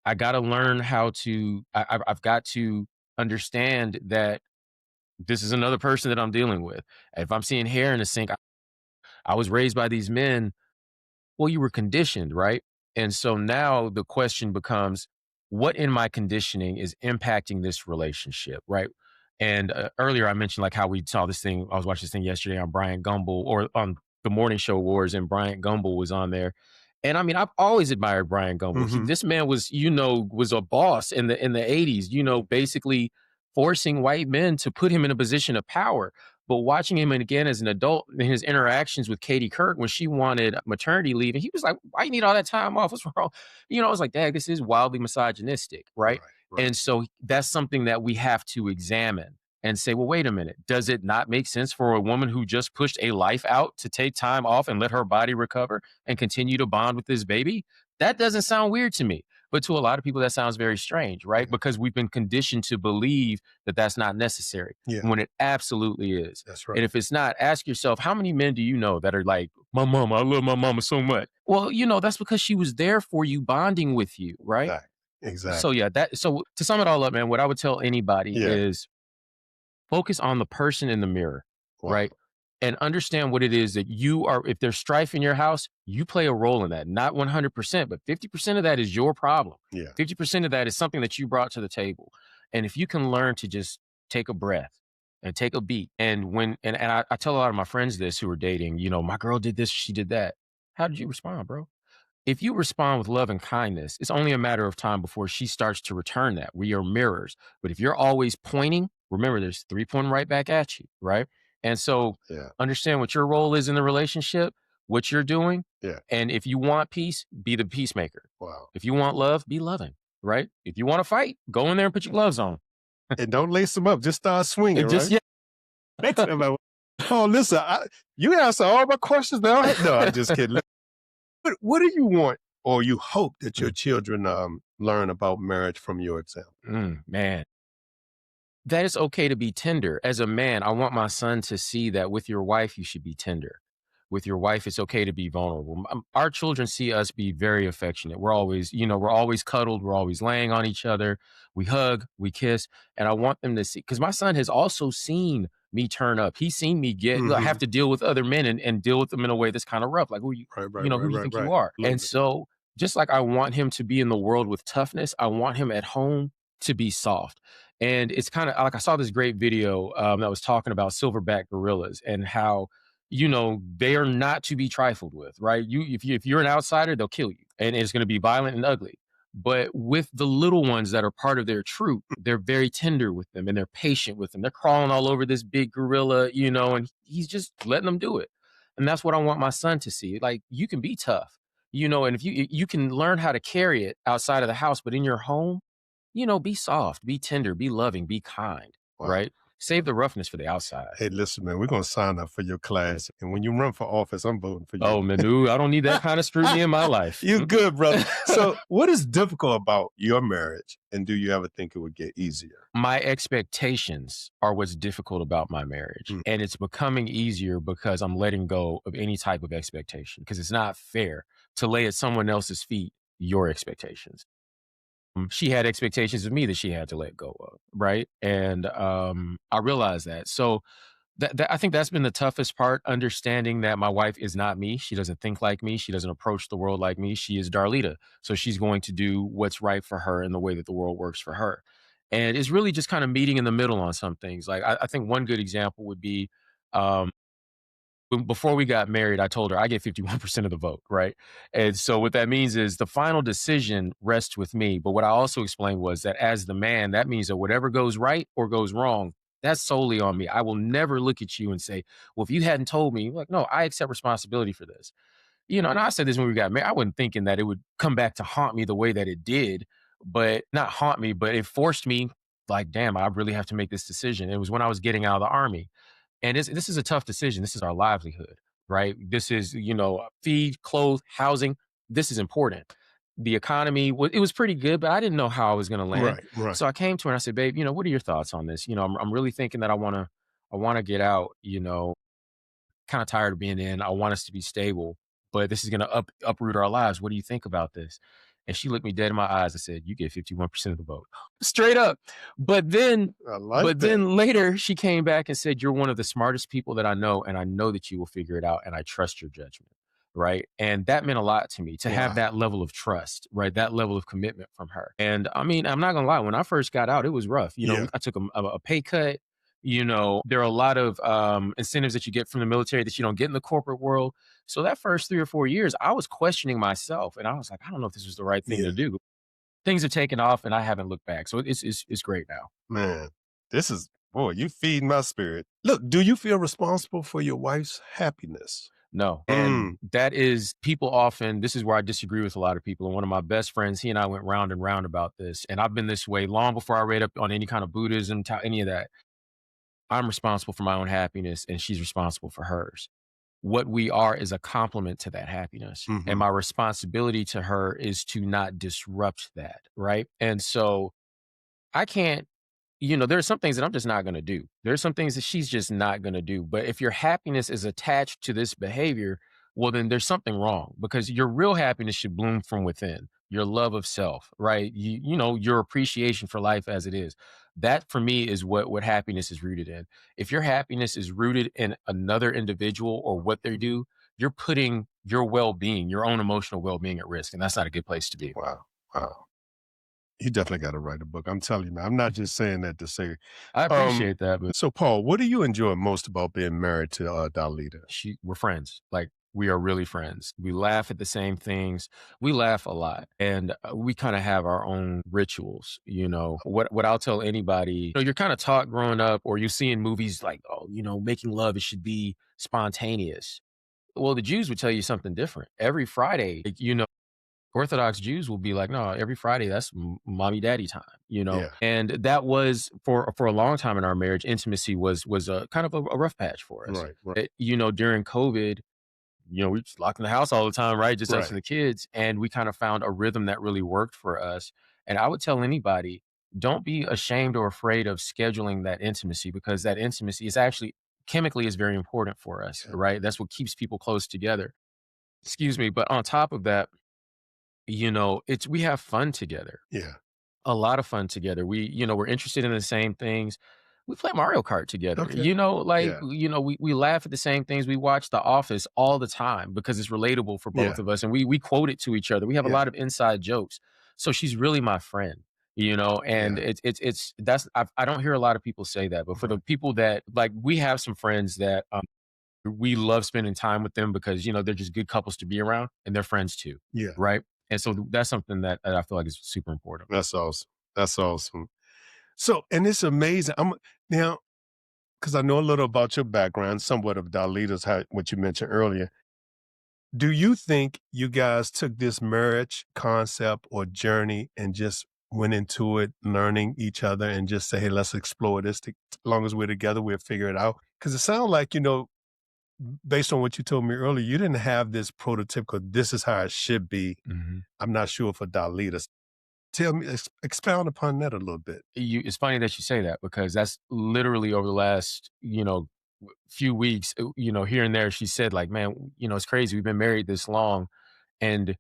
D: I got to learn how to, I've got to understand that this is another person that I'm dealing with. If I'm seeing hair in the sink, I was raised by these men. Well, you were conditioned, right? And so now the question becomes, what in my conditioning is impacting this relationship, right? And earlier I mentioned like how we saw this thing. I was watching this thing yesterday on Bryant Gumbel, or on the Morning Show Wars, and Bryant Gumbel was on there. And I mean, I've always admired Bryant Gumbel. This man was, was a boss in the 80s, basically forcing white men to put him in a position of power. But watching him again as an adult in his interactions with Katie Kirk when she wanted maternity leave, and he was like, why you need all that time off? What's wrong? I was like, Dad, this is wildly misogynistic, right? And so that's something that we have to examine and say, well, wait a minute. Does it not make sense for a woman who just pushed a life out to take time off and let her body recover and continue to bond with this baby? That doesn't sound weird to me. But to a lot of people, that sounds very strange, right? Because we've been conditioned to believe that that's not necessary when it absolutely is.
C: That's right.
D: And if it's not, ask yourself, how many men do you know that are like, my mama, I love my mama so much? Well, that's because she was there for you, bonding with you, right?
C: Exactly.
D: So to sum it all up, man, what I would tell anybody is focus on the person in the mirror, right? And understand what it is that you are. If there's strife in your house, you play a role in that. Not 100%, but 50% of that is your problem. 50% of that is something that you brought to the table. And if you can learn to just take a breath and take a beat. And I tell a lot of my friends this who are dating, my girl did this, she did that. How did you respond, bro? If you respond with love and kindness, it's only a matter of time before she starts to return that. We are mirrors. But if you're always pointing, remember, there's 3 pointing right back at you, right? And so
C: Yeah.
D: understand what your role is in the relationship, what you're doing.
C: Yeah.
D: And if you want peace, be the peacemaker.
C: Wow.
D: If you want love, be loving, right? If you want to fight, go in there and put your gloves on.
C: And don't lace them up. Just start swinging,
D: Just,
C: right? Next time oh, listen, you answer all my questions now. No, I'm just kidding. What do you want or you hope that your children learn about marriage from your example?
D: Man, that it's okay to be tender. As a man, I want my son to see that with your wife, you should be tender. With your wife, it's okay to be vulnerable. Our children see us be very affectionate. We're always cuddled. We're always laying on each other. We hug, we kiss. And I want them to see, because my son has also seen me turn up. He's seen me have to deal with other men and deal with them in a way that's kind of rough. Like, who do you think you are? And so just like I want him to be in the world with toughness, I want him at home to be soft. And it's kind of like I saw this great video that was talking about silverback gorillas and how, they are not to be trifled with, right? If you're an outsider, they'll kill you, and it's going to be violent and ugly. But with the little ones that are part of their troop, they're very tender with them and they're patient with them. They're crawling all over this big gorilla, and he's just letting them do it. And that's what I want my son to see. Like, you can be tough, and if you can learn how to carry it outside of the house, but in your home, be soft, be tender, be loving, be kind, right? Save the roughness for the outside.
C: Hey, listen, man, we're going to sign up for your class. And when you run for office, I'm voting for you.
D: Oh, Manu, I don't need that kind of scrutiny in my life.
C: You're good, brother. So what is difficult about your marriage? And do you ever think it would get easier?
D: My expectations are what's difficult about my marriage. And it's becoming easier because I'm letting go of any type of expectation, because it's not fair to lay at someone else's feet your expectations. She had expectations of me that she had to let go of, right? And I realized that. So I think that's been the toughest part, understanding that my wife is not me. She doesn't think like me. She doesn't approach the world like me. She is Darlita. So she's going to do what's right for her in the way that the world works for her. And it's really just kind of meeting in the middle on some things. Like I think one good example would be before we got married, I told her I get 51% of the vote, right? And so what that means is the final decision rests with me. But what I also explained was that as the man, that means that whatever goes right or goes wrong, that's solely on me. I will never look at you and say, well, if you hadn't told me, like, no, I accept responsibility for this. And I said this when we got married. I wasn't thinking that it would come back to haunt me the way that it did, but not haunt me, but it forced me, like, damn, I really have to make this decision. It was when I was getting out of the Army. And this is a tough decision. This is our livelihood, right? This is, feed, clothe, housing. This is important. The economy, it was pretty good, but I didn't know how I was going to land.
C: Right.
D: So I came to her and I said, babe, what are your thoughts on this? I'm really thinking that I want to get out, kind of tired of being in. I want us to be stable, but this is going to uproot our lives. What do you think about this? And she looked me dead in my eyes and said, you get 51% of the vote. Straight up. But then later she came back and said, you're one of the smartest people that I know, and I know that you will figure it out, and I trust your judgment. Right. And that meant a lot to me to have that level of trust, right? That level of commitment from her. And I mean, I'm not going to lie. When I first got out, it was rough. I took a pay cut. There are a lot of incentives that you get from the military that you don't get in the corporate world. So that first 3 or 4 years, I was questioning myself, and I was like, I don't know if this was the right thing to do. Things have taken off, and I haven't looked back. So it's great now.
C: Man, you feed my spirit. Look, do you feel responsible for your wife's happiness?
D: No. And that is, this is where I disagree with a lot of people. And one of my best friends, he and I went round and round about this. And I've been this way long before I read up on any kind of Buddhism, any of that. I'm responsible for my own happiness, and she's responsible for hers. What we are is a complement to that happiness. And my responsibility to her is to not disrupt that, right? And so I can't, there are some things that I'm just not going to do. There are some things that she's just not going to do. But if your happiness is attached to this behavior, well, then there's something wrong, because your real happiness should bloom from within. Your love of self, right? Your appreciation for life as it is. That for me is what happiness is rooted in. If your happiness is rooted in another individual or what they do, you're putting your well-being, your own emotional well-being at risk. And that's not a good place to be.
C: Wow. You definitely got to write a book. I'm telling you, man, I'm not just saying that to say.
D: I appreciate that. But
C: so, Paul, what do you enjoy most about being married to Darlita?
D: We're friends. Like, we are really friends. We laugh at the same things. We laugh a lot, and we kind of have our own rituals. What I'll tell anybody, you're kind of taught growing up, or you see in movies like, oh, making love, it should be spontaneous. Well, the Jews would tell you something different. Every Friday, Orthodox Jews will be like, no, every Friday, that's mommy daddy time,
C: Yeah.
D: And that was for a long time in our marriage, intimacy was a kind of a rough patch for us.
C: Right.
D: During COVID, we just locked in the house all the time, right? Just us
C: Right.
D: and the kids. And we kind of found a rhythm that really worked for us. And I would tell anybody, don't be ashamed or afraid of scheduling that intimacy, because that intimacy is actually chemically is very important for us, right? That's what keeps people close together. Excuse me. But on top of that, we have fun together.
C: Yeah.
D: A lot of fun together. We're interested in the same things. We play Mario Kart together.
C: Okay.
D: We laugh at the same things. We watch The Office all the time because it's relatable for both of us, and we quote it to each other. We have a lot of inside jokes. So she's really my friend, and I don't hear a lot of people say that, but for the people that, like, we have some friends that we love spending time with them because they're just good couples to be around, and they're friends too.
C: Yeah.
D: Right. And so that's something that I feel like is super important.
C: That's awesome. So, and it's amazing. Now, because I know a little about your background, somewhat of Dalita's, what you mentioned earlier. Do you think you guys took this marriage concept or journey and just went into it learning each other and just say, hey, let's explore this. As long as we're together, we'll figure it out? Because it sounds like, based on what you told me earlier, you didn't have this prototypical, this is how it should be.
D: Mm-hmm.
C: I'm not sure for Dalita. Tell me, expound upon that a little bit.
D: It's funny that you say that, because that's literally over the last, few weeks, here and there, she said, like, man, it's crazy. We've been married this long, and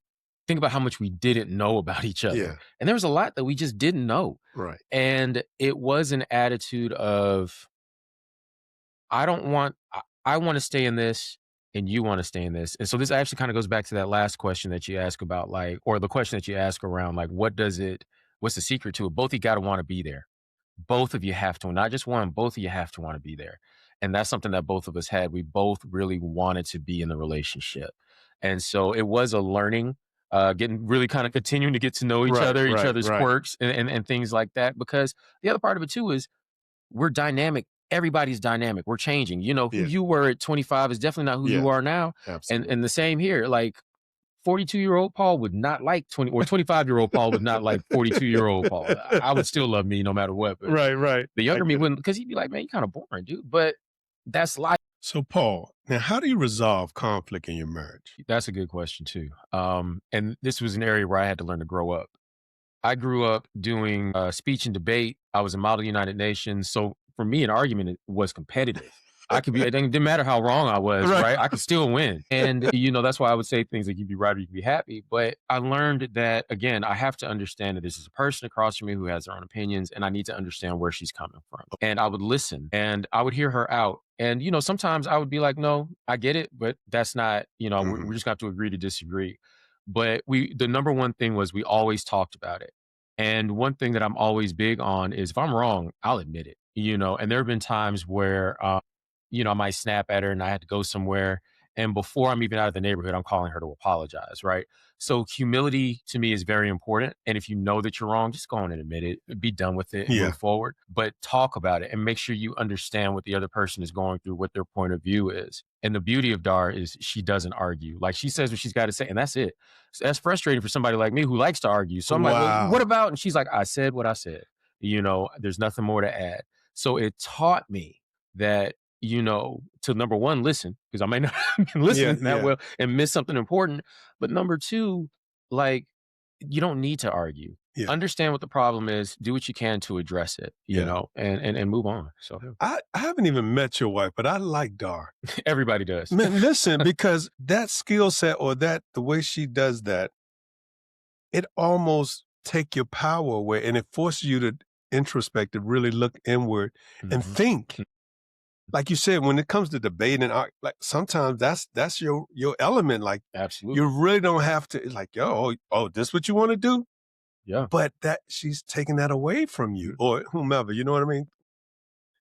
D: think about how much we didn't know about each other.
C: Yeah.
D: And there was a lot that we just didn't know.
C: Right.
D: And it was an attitude of, I want to stay in this, and you want to stay in this. And so this actually kind of goes back to that last question that you asked about, like, or the question that you ask around, like, what's the secret to it? Both of you got to want to be there. Both of you have to, not just one, both of you have to want to be there. And that's something that both of us had. We both really wanted to be in the relationship. And so it was a learning, really kind of continuing to get to know each other's quirks and things like that. Because the other part of it too is we're dynamic. Everybody's dynamic. We're changing. Who you were at 25 is definitely not who you are now.
C: Absolutely.
D: And the same here. Like, 42-year-old Paul would not like 25-year-old Paul would not like 42-year-old Paul. I would still love me no matter what. But
C: right.
D: the younger me wouldn't, because he'd be like, man, you're kind of boring, dude. But that's life.
C: So, Paul, now how do you resolve conflict in your marriage?
D: That's a good question too. And this was an area where I had to learn to grow up. I grew up doing speech and debate. I was a model United Nations. So for me, an argument was competitive. It didn't matter how wrong I was, right? I could still win. And, that's why I would say things like, you be right or you can be happy. But I learned that, again, I have to understand that this is a person across from me who has their own opinions, and I need to understand where she's coming from. And I would listen, and I would hear her out. And, sometimes I would be like, no, I get it, but that's not, we're just going to have to agree to disagree. But the number one thing was we always talked about it. And one thing that I'm always big on is, if I'm wrong, I'll admit it, and there have been times where, I might snap at her and I had to go somewhere. And before I'm even out of the neighborhood, I'm calling her to apologize, right? So humility to me is very important. And if you know that you're wrong, just go on and admit it, be done with it, and move forward. But talk about it and make sure you understand what the other person is going through, what their point of view is. And the beauty of Dar is she doesn't argue. Like, she says what she's got to say, and that's it. So that's frustrating for somebody like me who likes to argue. So I'm like, well, what about? And she's like, I said what I said. There's nothing more to add. So it taught me that, to number one, listen, because I might not have been listening that well and miss something important. But number two, like, you don't need to argue. Understand what the problem is, do what you can to address it, you know, and move on. So
C: I haven't even met your wife, but I like Dar.
D: Everybody does.
C: Man, listen, because that skill set or the way she does that, it almost take your power away, and it forces you to introspect, to really look inward and think. Like you said, when it comes to debate and art, like, sometimes that's your element. Like,
D: absolutely,
C: you really don't have to, like, this what you want to do?
D: Yeah.
C: But that she's taking that away from you or whomever, you know what I mean?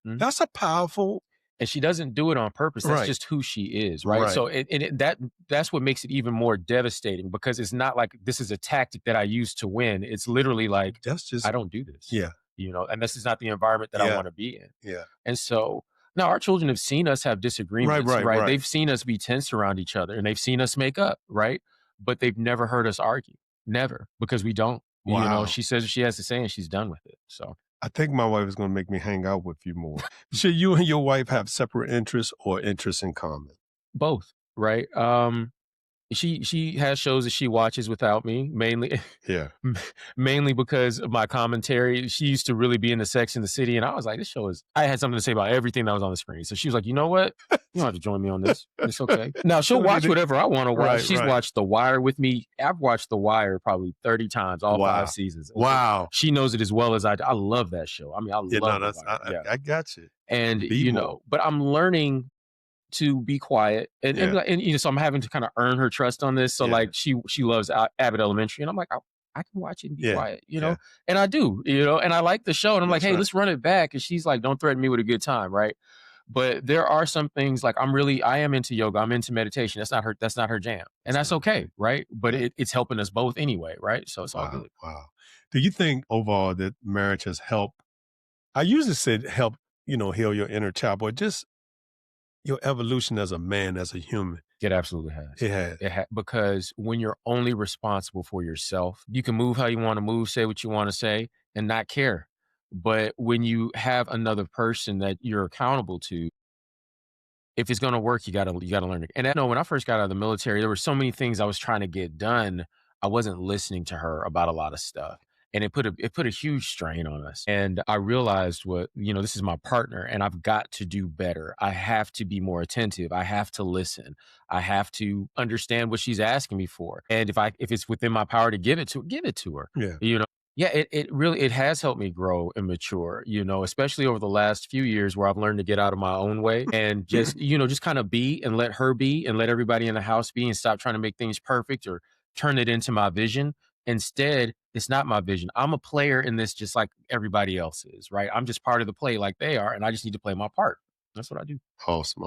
C: That's a powerful
D: and she doesn't do it on purpose. That's
C: Right.
D: just who she is, right?
C: Right.
D: So that's what makes it even more devastating, because it's not like this is a tactic that I use to win. It's literally like,
C: That's just
D: I don't do this.
C: yeah.
D: And this is not the environment that I
C: Yeah.
D: want to be in.
C: Yeah.
D: And so now our children have seen us have disagreements, right? They've seen us be tense around each other, and they've seen us make up, right? But they've never heard us argue. Never, because we don't.
C: Wow.
D: She says what she has to say, and she's done with it. So
C: I think my wife is going to make me hang out with you more. Should you and your wife have separate interests or interests in common?
D: both, right? She has shows that she watches without me, mainly
C: Yeah.
D: mainly because of my commentary. She used to really be into Sex in the City, and I was like, this show is, I had something to say about everything that was on the screen. So she was like, you know what? You don't have to join me on this. It's okay. Now she'll watch whatever I want to watch.
C: Right,
D: She's
C: right.
D: watched The Wire with me. I've watched The Wire probably 30 times, all
C: Wow.
D: 5 seasons.
C: Wow.
D: She knows it as well as I do. I love that show. I mean, I love The Wire.
C: I got you.
D: And
C: Be more.
D: but I'm learning to be quiet, and so I'm having to kind of earn her trust on this. So
C: Yeah.
D: like she loves Abbott Elementary, and I'm like, I can watch it and be
C: Yeah,
D: quiet,
C: yeah.
D: and I do, and I like the show, and I'm like,
C: That's
D: hey,
C: right.
D: let's run it back, and she's like, don't threaten me with a good time, right? But there are some things, like I am into yoga, I'm into meditation. That's not her jam, and that's okay, right? But it's helping us both anyway, right? So it's all good.
C: Wow. Do you think overall that marriage has helped? I usually said help, heal your inner child, but just your evolution as a man, as a human.
D: It absolutely has.
C: It has.
D: Because when you're only responsible for yourself, you can move how you want to move, say what you want to say, and not care. But when you have another person that you're accountable to, if it's going to work, you gotta learn it. And I know when I first got out of the military, there were so many things I was trying to get done. I wasn't listening to her about a lot of stuff, and it put a huge strain on us. And I realized, this is my partner, and I've got to do better. I have to be more attentive. I have to listen. I have to understand what she's asking me for, and if it's within my power to give it to her.
C: Yeah.
D: Yeah, it really has helped me grow and mature, especially over the last few years, where I've learned to get out of my own way and just kind of be, and let her be, and let everybody in the house be, and stop trying to make things perfect or turn it into my vision. Instead, it's not my vision. I'm a player in this, just like everybody else is, right? I'm just part of the play like they are, and I just need to play my part. That's what I do.
C: Awesome.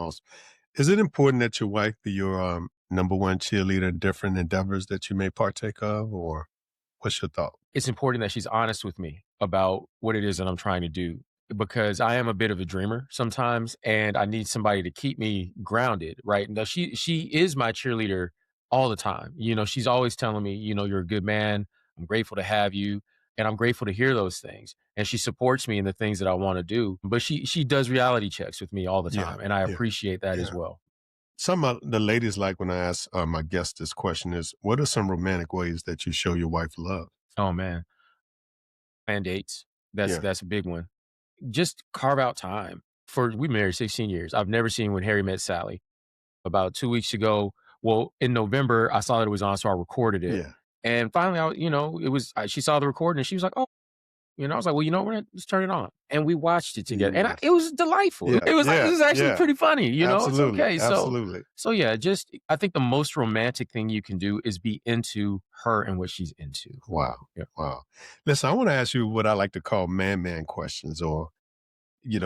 C: Is it important that your wife be your number one cheerleader in different endeavors that you may partake of, or what's your thought?
D: It's important that she's honest with me about what it is that I'm trying to do, because I am a bit of a dreamer sometimes, and I need somebody to keep me grounded, right? Now she is my cheerleader all the time. She's always telling me, you're a good man. I'm grateful to have you, and I'm grateful to hear those things. And she supports me in the things that I want to do. But she does reality checks with me all the time, and I appreciate that as well.
C: Some of the ladies like when I ask my guests this question is, what are some romantic ways that you show your wife love?
D: Oh man, plan dates. That's a big one. Just carve out time. We married 16 years. I've never seen When Harry Met Sally. About 2 weeks ago, in November, I saw that it was on, so I recorded it.
C: Yeah.
D: And finally, she saw the recording, and she was like, "Oh," I was like, "Well, let's turn it on." And we watched it together, and it was delightful.
C: Yeah.
D: It was like, this is actually pretty funny.
C: Absolutely.
D: It's okay.
C: Absolutely.
D: So yeah, I think the most romantic thing you can do is be into her and what she's into.
C: Wow.
D: Yeah.
C: Wow. Listen, I want to ask you what I like to call man questions, or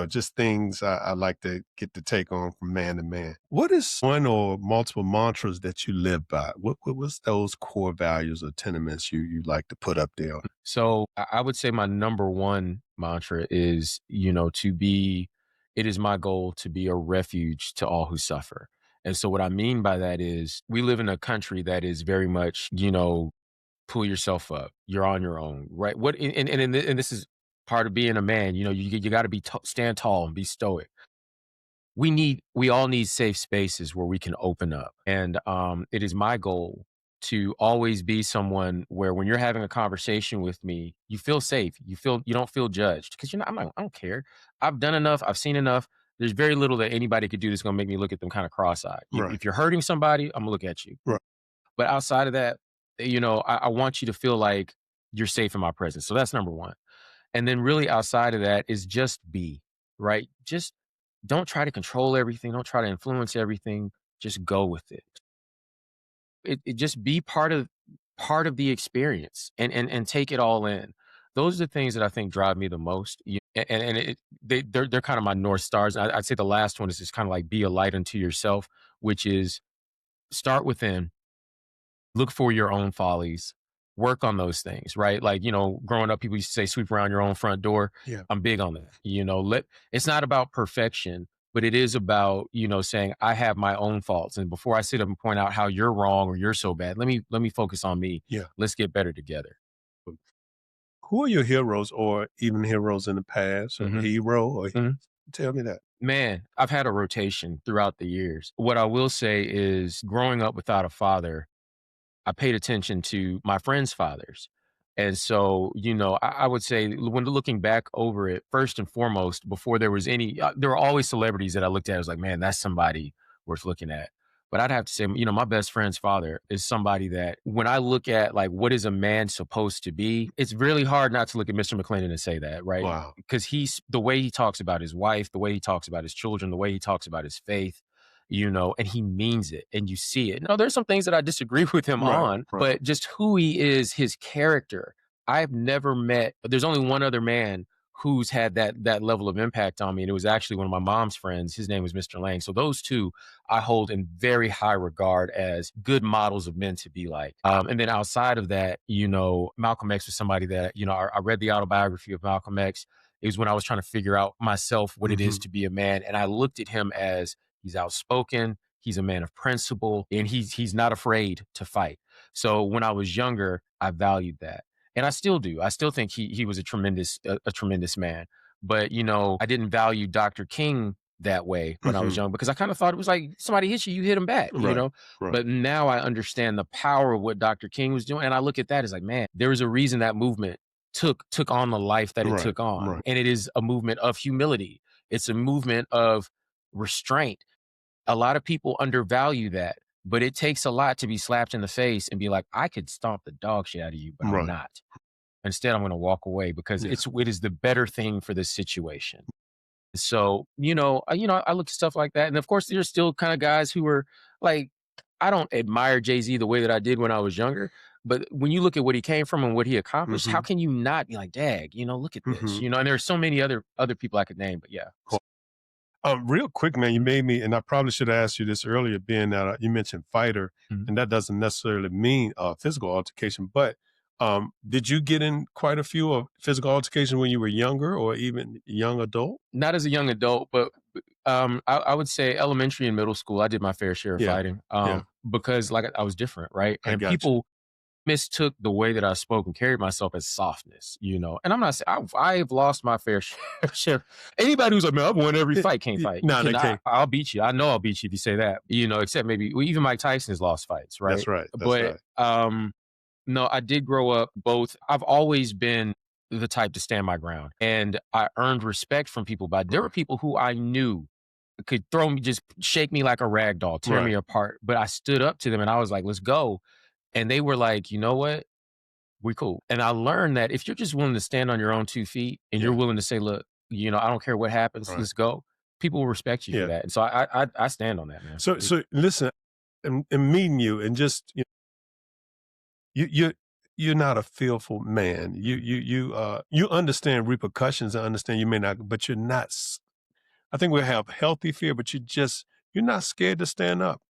C: just things I like to get the take on from man to man. What is one or multiple mantras that you live by? What's those core values or tenements you like to put up there?
D: So I would say my number one mantra is, it is my goal to be a refuge to all who suffer. And so what I mean by that is, we live in a country that is very much, pull yourself up. You're on your own, right? And this is part of being a man. You got to stand tall and be stoic. We all need safe spaces where we can open up. And it is my goal to always be someone where, when you're having a conversation with me, you feel safe. You don't feel judged, because I don't care. I've done enough. I've seen enough. There's very little that anybody could do that's going to make me look at them kind of cross-eyed.
C: Right.
D: If you're hurting somebody, I'm gonna look at you.
C: Right.
D: But outside of that, I want you to feel like you're safe in my presence. So that's number one. And then really outside of that is just be, right? Just don't try to control everything. Don't try to influence everything. Just go with it. It just be part of the experience, and take it all in. Those are the things that I think drive me the most. they're kind of my North stars. I'd say the last one is just kind of like be a light unto yourself, which is start within, look for your own follies, work on those things, right? Like, growing up, people used to say sweep around your own front door.
C: Yeah.
D: I'm big on that. It's not about perfection, but it is about, saying I have my own faults. And before I sit up and point out how you're wrong or you're so bad, let me focus on me.
C: Yeah.
D: Let's get better together.
C: Who are your heroes or even heroes in the past or hero? Or tell me that.
D: Man, I've had a rotation throughout the years. What I will say is growing up without a father, I paid attention to my friends' fathers. And so, I would say when looking back over it, first and foremost, before there was there were always celebrities that I looked at. I was like, man, that's somebody worth looking at. But I'd have to say, my best friend's father is somebody that when I look at like, what is a man supposed to be? It's really hard not to look at Mr. McClendon and say that, right?
C: Wow.
D: Because the way he talks about his wife, the way he talks about his children, the way he talks about his faith, and he means it and you see it. There's some things that I disagree with him on, but just who he is, his character. I've never met, there's only one other man who's had that level of impact on me. And it was actually one of my mom's friends. His name was Mr. Lang. So those two I hold in very high regard as good models of men to be like. And then outside of that, Malcolm X was somebody that, I read the autobiography of Malcolm X. It was when I was trying to figure out myself, what it is to be a man. And I looked at him as he's outspoken, he's a man of principle, and he's not afraid to fight. So when I was younger, I valued that. And I still do. I still think he was a tremendous man. But, I didn't value Dr. King that way when I was young because I kind of thought it was like somebody hit you, you hit them back, Right. But now I understand the power of what Dr. King was doing. And I look at that as like, man, there was a reason that movement took on the life that it took on.
C: Right.
D: And it is a movement of humility. It's a movement of restraint. A lot of people undervalue that, but it takes a lot to be slapped in the face and be like, I could stomp the dog shit out of you, but I'm not. Instead, I'm going to walk away because it is the better thing for this situation. So, I look at stuff like that. And of course, there's still kind of guys who are like, I don't admire Jay-Z the way that I did when I was younger. But when you look at what he came from and what he accomplished, how can you not be like, dag, look at this, and there are so many other people I could name, but yeah.
C: Cool. Real quick, man, you made me, and I probably should have asked you this earlier, being that you mentioned fighter, and that doesn't necessarily mean physical altercation, but did you get in quite a few physical altercations when you were younger or even young adult?
D: Not as a young adult, but I would say elementary and middle school, I did my fair share of fighting because like I was different, right? And people mistook the way that I spoke and carried myself as softness, And I'm not saying I've lost my fair share. Anybody who's like, man, I've won every fight, can't fight.
C: No, they can't.
D: I'll beat you. I know I'll beat you if you say that, except maybe even Mike Tyson has lost fights, right?
C: That's right.
D: But no, I did grow up both. I've always been the type to stand my ground and I earned respect from people, but there were people who I knew could throw me, just shake me like a rag doll, tear me apart. But I stood up to them and I was like, let's go. And they were like, you know what? We're cool. And I learned that if you're just willing to stand on your own 2 feet and you're willing to say, look, I don't care what happens, let's go. People will respect you for that. And so I stand on that, man.
C: So listen, and meeting you and just, you're not a fearful man. You understand repercussions. I understand you may not, but you're not, I think we have healthy fear, but you're not scared to stand up.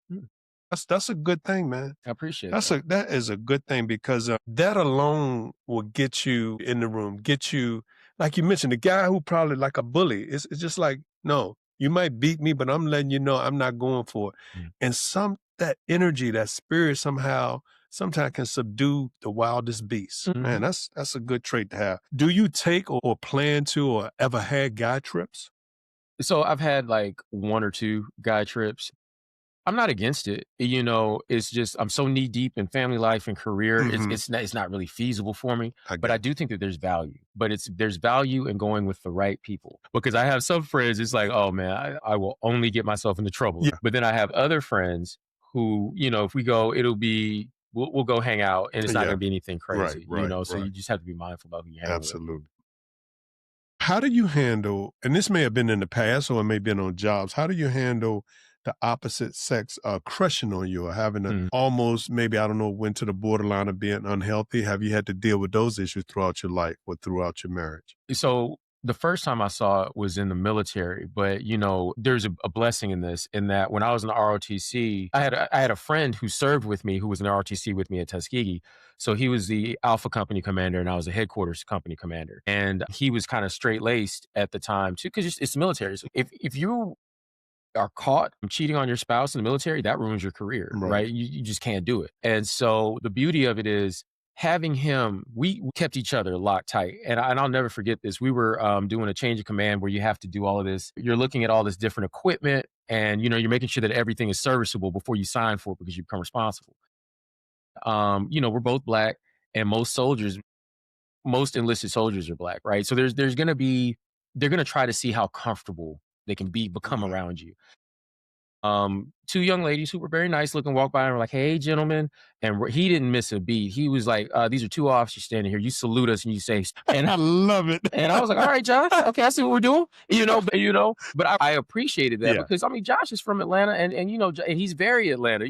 C: That's a good thing, man.
D: I appreciate that.
C: That is a good thing because that alone will get you in the room, get you, like you mentioned, the guy who probably like a bully. It's just like, no, you might beat me, but I'm letting you know I'm not going for it. And that energy, that spirit sometimes can subdue the wildest beasts. Man, that's a good trait to have. Do you take or plan to or ever had guy trips?
D: So I've had like 1 or 2 guy trips. I'm not against it. It's just I'm so knee deep in family life and career. It's not really feasible for me. But I do think that there's value. But there's value in going with the right people. Because I have some friends, it's like, oh man, I will only get myself into trouble. Yeah. But then I have other friends who, if we go, it'll be we'll go hang out and it's not gonna be anything crazy. So you just have to be mindful about who you hang with.
C: Absolutely. How do you handle, and this may have been in the past or it may have been on jobs, how do you handle the opposite sex crushing on you or having to almost, maybe, I don't know, went to the borderline of being unhealthy? Have you had to deal with those issues throughout your life or throughout your marriage?
D: So The first time I saw it was in the military, but there's a blessing in this, in that when I was in the ROTC, I had a friend who served with me, who was in the ROTC with me at Tuskegee. So he was the Alpha Company commander, and I was the headquarters company commander. And he was kind of straight laced at the time too, because it's the military. So if you are caught cheating on your spouse in the military, that ruins your career, right? You just can't do it. And so the beauty of it is, having him, we kept each other locked tight. And I'll never forget this. We were doing a change of command where you have to do all of this. You're looking at all this different equipment, and you're making sure that everything is serviceable before you sign for it, because you become responsible. We're both black, and most enlisted soldiers are black, right? So they're going to try to see how comfortable they can become around you. Two young ladies who were very nice looking walked by and were like, "Hey, gentlemen," and he didn't miss a beat. He was like, "These are two officers standing here. You salute us and you say," and
C: I love it.
D: And I was like, "All right, Josh. Okay, I see what we're doing." But I appreciated that, because Josh is from Atlanta, and and he's very Atlanta.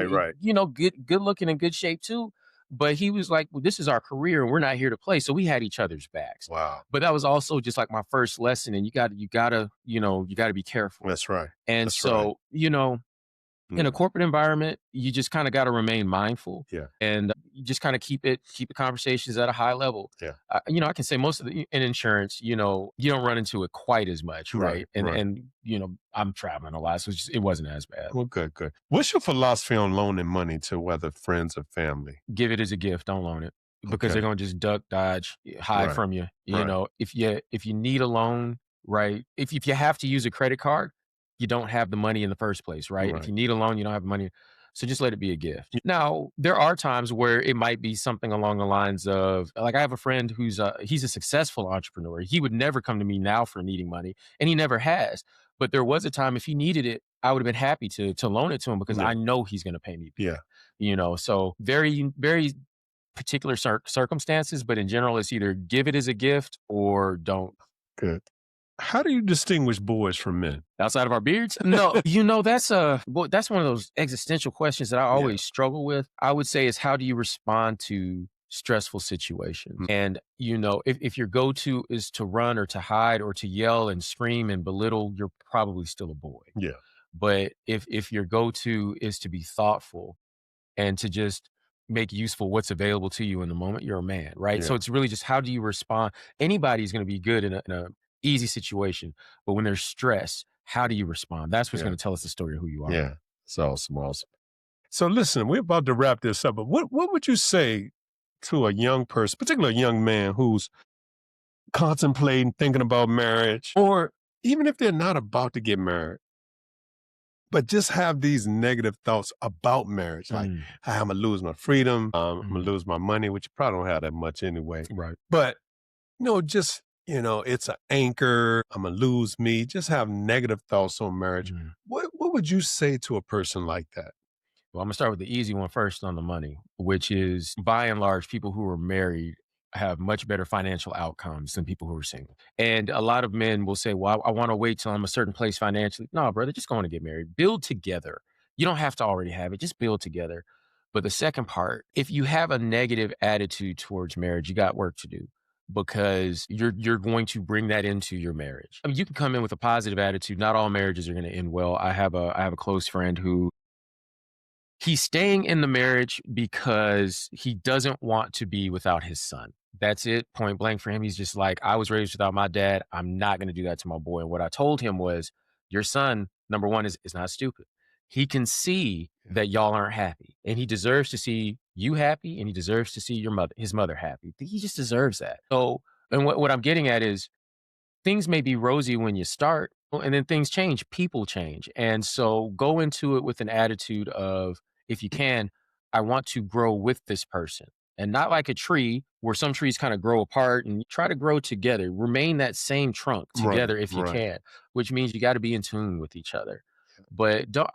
C: Right.
D: Good looking and good shape too. But he was like, "Well, this is our career, and we're not here to play." So we had each other's backs.
C: Wow.
D: But that was also just like my first lesson, and you gotta be careful.
C: That's right.
D: And so, in a corporate environment, you just kind of got to remain mindful.
C: Yeah.
D: And you just kind of keep the conversations at a high level.
C: Yeah.
D: I can say most of in insurance, you don't run into it quite as much, right? And I'm traveling a lot, so it wasn't as bad.
C: Well, good. What's your philosophy on loaning money to whether friends or family?
D: Give it as a gift. Don't loan it, because they're going to just duck, dodge, hide from you. If you need a loan, right? If you have to use a credit card, you don't have the money in the first place, right? If you need a loan, you don't have the money. So just let it be a gift. Now, there are times where it might be something along the lines of, like, I have a friend he's a successful entrepreneur. He would never come to me now for needing money, and he never has. But there was a time, if he needed it, I would have been happy to loan it to him, because I know he's going to pay me back. So very, very particular circumstances, but in general, it's either give it as a gift or don't.
C: Good. How do you distinguish boys from men?
D: Outside of our beards? No, that's one of those existential questions that I always struggle with. I would say is, how do you respond to stressful situations? And, if your go-to is to run or to hide or to yell and scream and belittle, you're probably still a boy.
C: Yeah.
D: But if your go-to is to be thoughtful and to just make useful what's available to you in the moment, you're a man, right? So it's really just, how do you respond? Anybody's going to be good in a easy situation, but when there's stress, how do you respond? That's what's going to tell us the story of who you are.
C: Yeah, it's awesome. So listen, we're about to wrap this up, but what would you say to a young person, particularly a young man who's contemplating, thinking about marriage, or even if they're not about to get married, but just have these negative thoughts about marriage, like, I'm going to lose my freedom, I'm going to lose my money, which you probably don't have that much anyway.
D: Right.
C: But, just, it's an anchor, I'm going to lose me, just have negative thoughts on marriage. What would you say to a person like that?
D: Well, I'm going to start with the easy one first on the money, which is, by and large, people who are married have much better financial outcomes than people who are single. And a lot of men will say, well, I want to wait till I'm a certain place financially. No, brother, just go on to get married. Build together. You don't have to already have it. Just build together. But the second part, if you have a negative attitude towards marriage, you got work to do, because you're going to bring that into your marriage. I mean, you can come in with a positive attitude. Not all marriages are going to end well. I have a close friend who, he's staying in the marriage because he doesn't want to be without his son. That's it, point blank for him. He's just like, I was raised without my dad. I'm not going to do that to my boy. And what I told him was, your son, number one, is not stupid. He can see that y'all aren't happy, and he deserves to see you happy, and he deserves to see his mother happy. He just deserves that. So, and what I'm getting at is, things may be rosy when you start, and then things change, people change. And so go into it with an attitude of, if you can, I want to grow with this person. And not like a tree, where some trees kind of grow apart, and you try to grow together. Remain that same trunk together if you can, which means you got to be in tune with each other. But don't,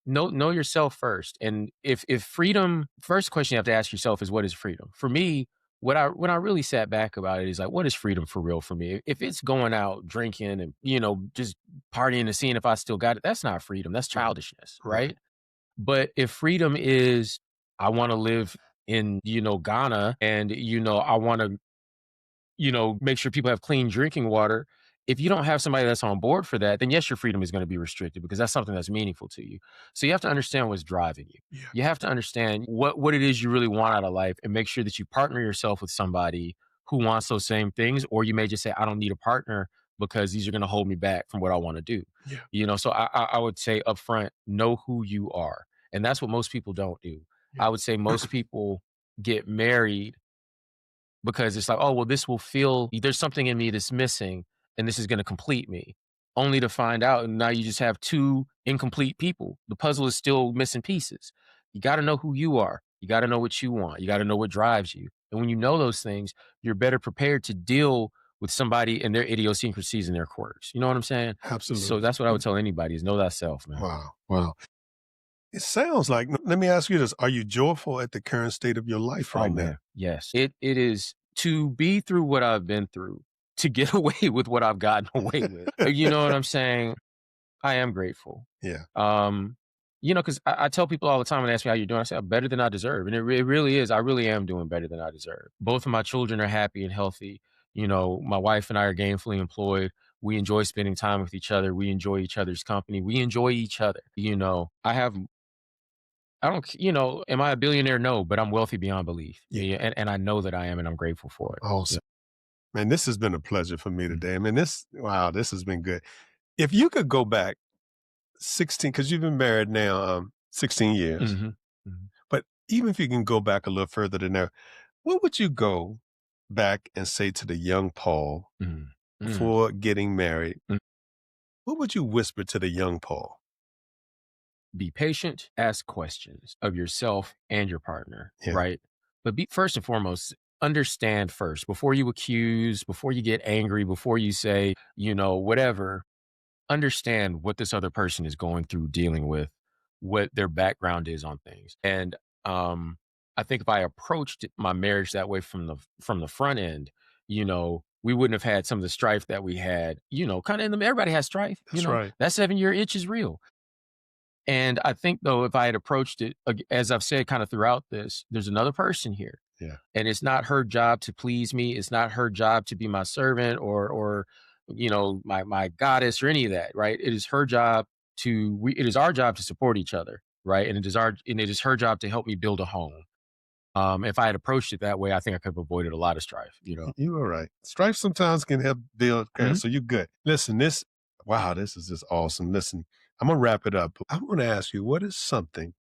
D: know yourself first. And if freedom, first question you have to ask yourself is, what is freedom? For me, when I really sat back about it, is like, what is freedom for real for me? If it's going out drinking and, just partying and seeing if I still got it, that's not freedom. That's childishness, right? But if freedom is, I want to live in, Ghana, and, I want to, make sure people have clean drinking water. If you don't have somebody that's on board for that, then yes, your freedom is going to be restricted because that's something that's meaningful to you. So you have to understand what's driving you.
C: Yeah.
D: You have to understand what it is you really want out of life and make sure that you partner yourself with somebody who wants those same things. Or you may just say, I don't need a partner because these are going to hold me back from what I want to do.
C: Yeah.
D: So I would say up front, know who you are. And that's what most people don't do.
C: Yeah.
D: I would say most people get married because it's like, oh, well, this will feel, there's something in me that's missing and this is going to complete me, only to find out. And now you just have two incomplete people. The puzzle is still missing pieces. You got to know who you are. You got to know what you want. You got to know what drives you. And when you know those things, you're better prepared to deal with somebody and their idiosyncrasies and their quirks. You know what I'm saying?
C: Absolutely.
D: So that's what I would tell anybody is know thyself, man.
C: Wow. It sounds like, let me ask you this. Are you joyful at the current state of your life right now?
D: Yes. It is to be through what I've been through, to get away with what I've gotten away with. You know what I'm saying? I am grateful.
C: Yeah.
D: Because I tell people all the time when they ask me how you're doing, I say, I'm better than I deserve. And it really is. I really am doing better than I deserve. Both of my children are happy and healthy. My wife and I are gainfully employed. We enjoy spending time with each other. We enjoy each other's company. We enjoy each other. Am I a billionaire? No, but I'm wealthy beyond belief.
C: Yeah.
D: And I know that I am, and I'm grateful for it.
C: Awesome. Man, this has been a pleasure for me today. I mean, this has been good. If you could go back 16, because you've been married now 16 years, but even if you can go back a little further than that, what would you go back and say to the young Paul before getting married? What would you whisper to the young Paul?
D: Be patient, ask questions of yourself and your partner, right? But first and foremost, understand first before you accuse, before you get angry, before you say, whatever. Understand what this other person is going through, dealing with, what their background is on things. And I think if I approached my marriage that way from the front end, we wouldn't have had some of the strife that we had. Kind of everybody has strife.
C: That's right.
D: That 7-year itch is real. And I think, though, if I had approached it, as I've said kind of throughout this, there's another person here.
C: Yeah.
D: And it's not her job to please me. It's not her job to be my servant or my goddess or any of that, right? It is her job it is our job to support each other, right? And it is her job to help me build a home. If I had approached it that way, I think I could have avoided a lot of strife,
C: You were right. Strife sometimes can help build, so you're good. Listen, this is just awesome. Listen, I'm going to wrap it up. I want to ask you, what is something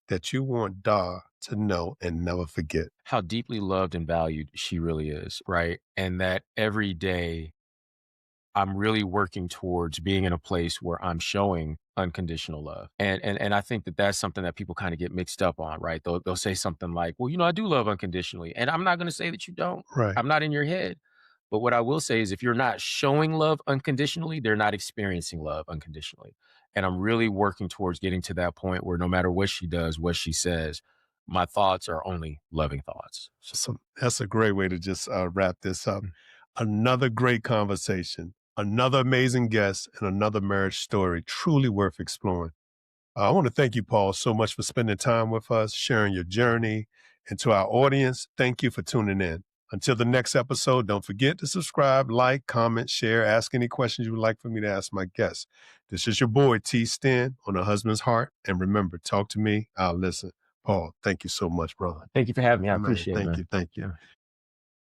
C: that you want Da to know and never forget?
D: How deeply loved and valued she really is, right? And that every day I'm really working towards being in a place where I'm showing unconditional love. And I think that that's something that people kind of get mixed up on, right? They'll say something like, well, I do love unconditionally. And I'm not going to say that you don't.
C: Right.
D: I'm not in your head. But what I will say is if you're not showing love unconditionally, they're not experiencing love unconditionally. And I'm really working towards getting to that point where no matter what she does, what she says, my thoughts are only loving thoughts.
C: So that's a great way to just wrap this up. Another great conversation, another amazing guest, and another marriage story truly worth exploring. I want to thank you, Paul, so much for spending time with us, sharing your journey. And to our audience, thank you for tuning in. Until the next episode, don't forget to subscribe, like, comment, share, ask any questions you would like for me to ask my guests. This is your boy, T. Stin, on A Husband's Heart. And remember, talk to me, I'll listen. Paul, thank you so much, brother.
D: Thank you for having me. I appreciate it.
C: Thank you.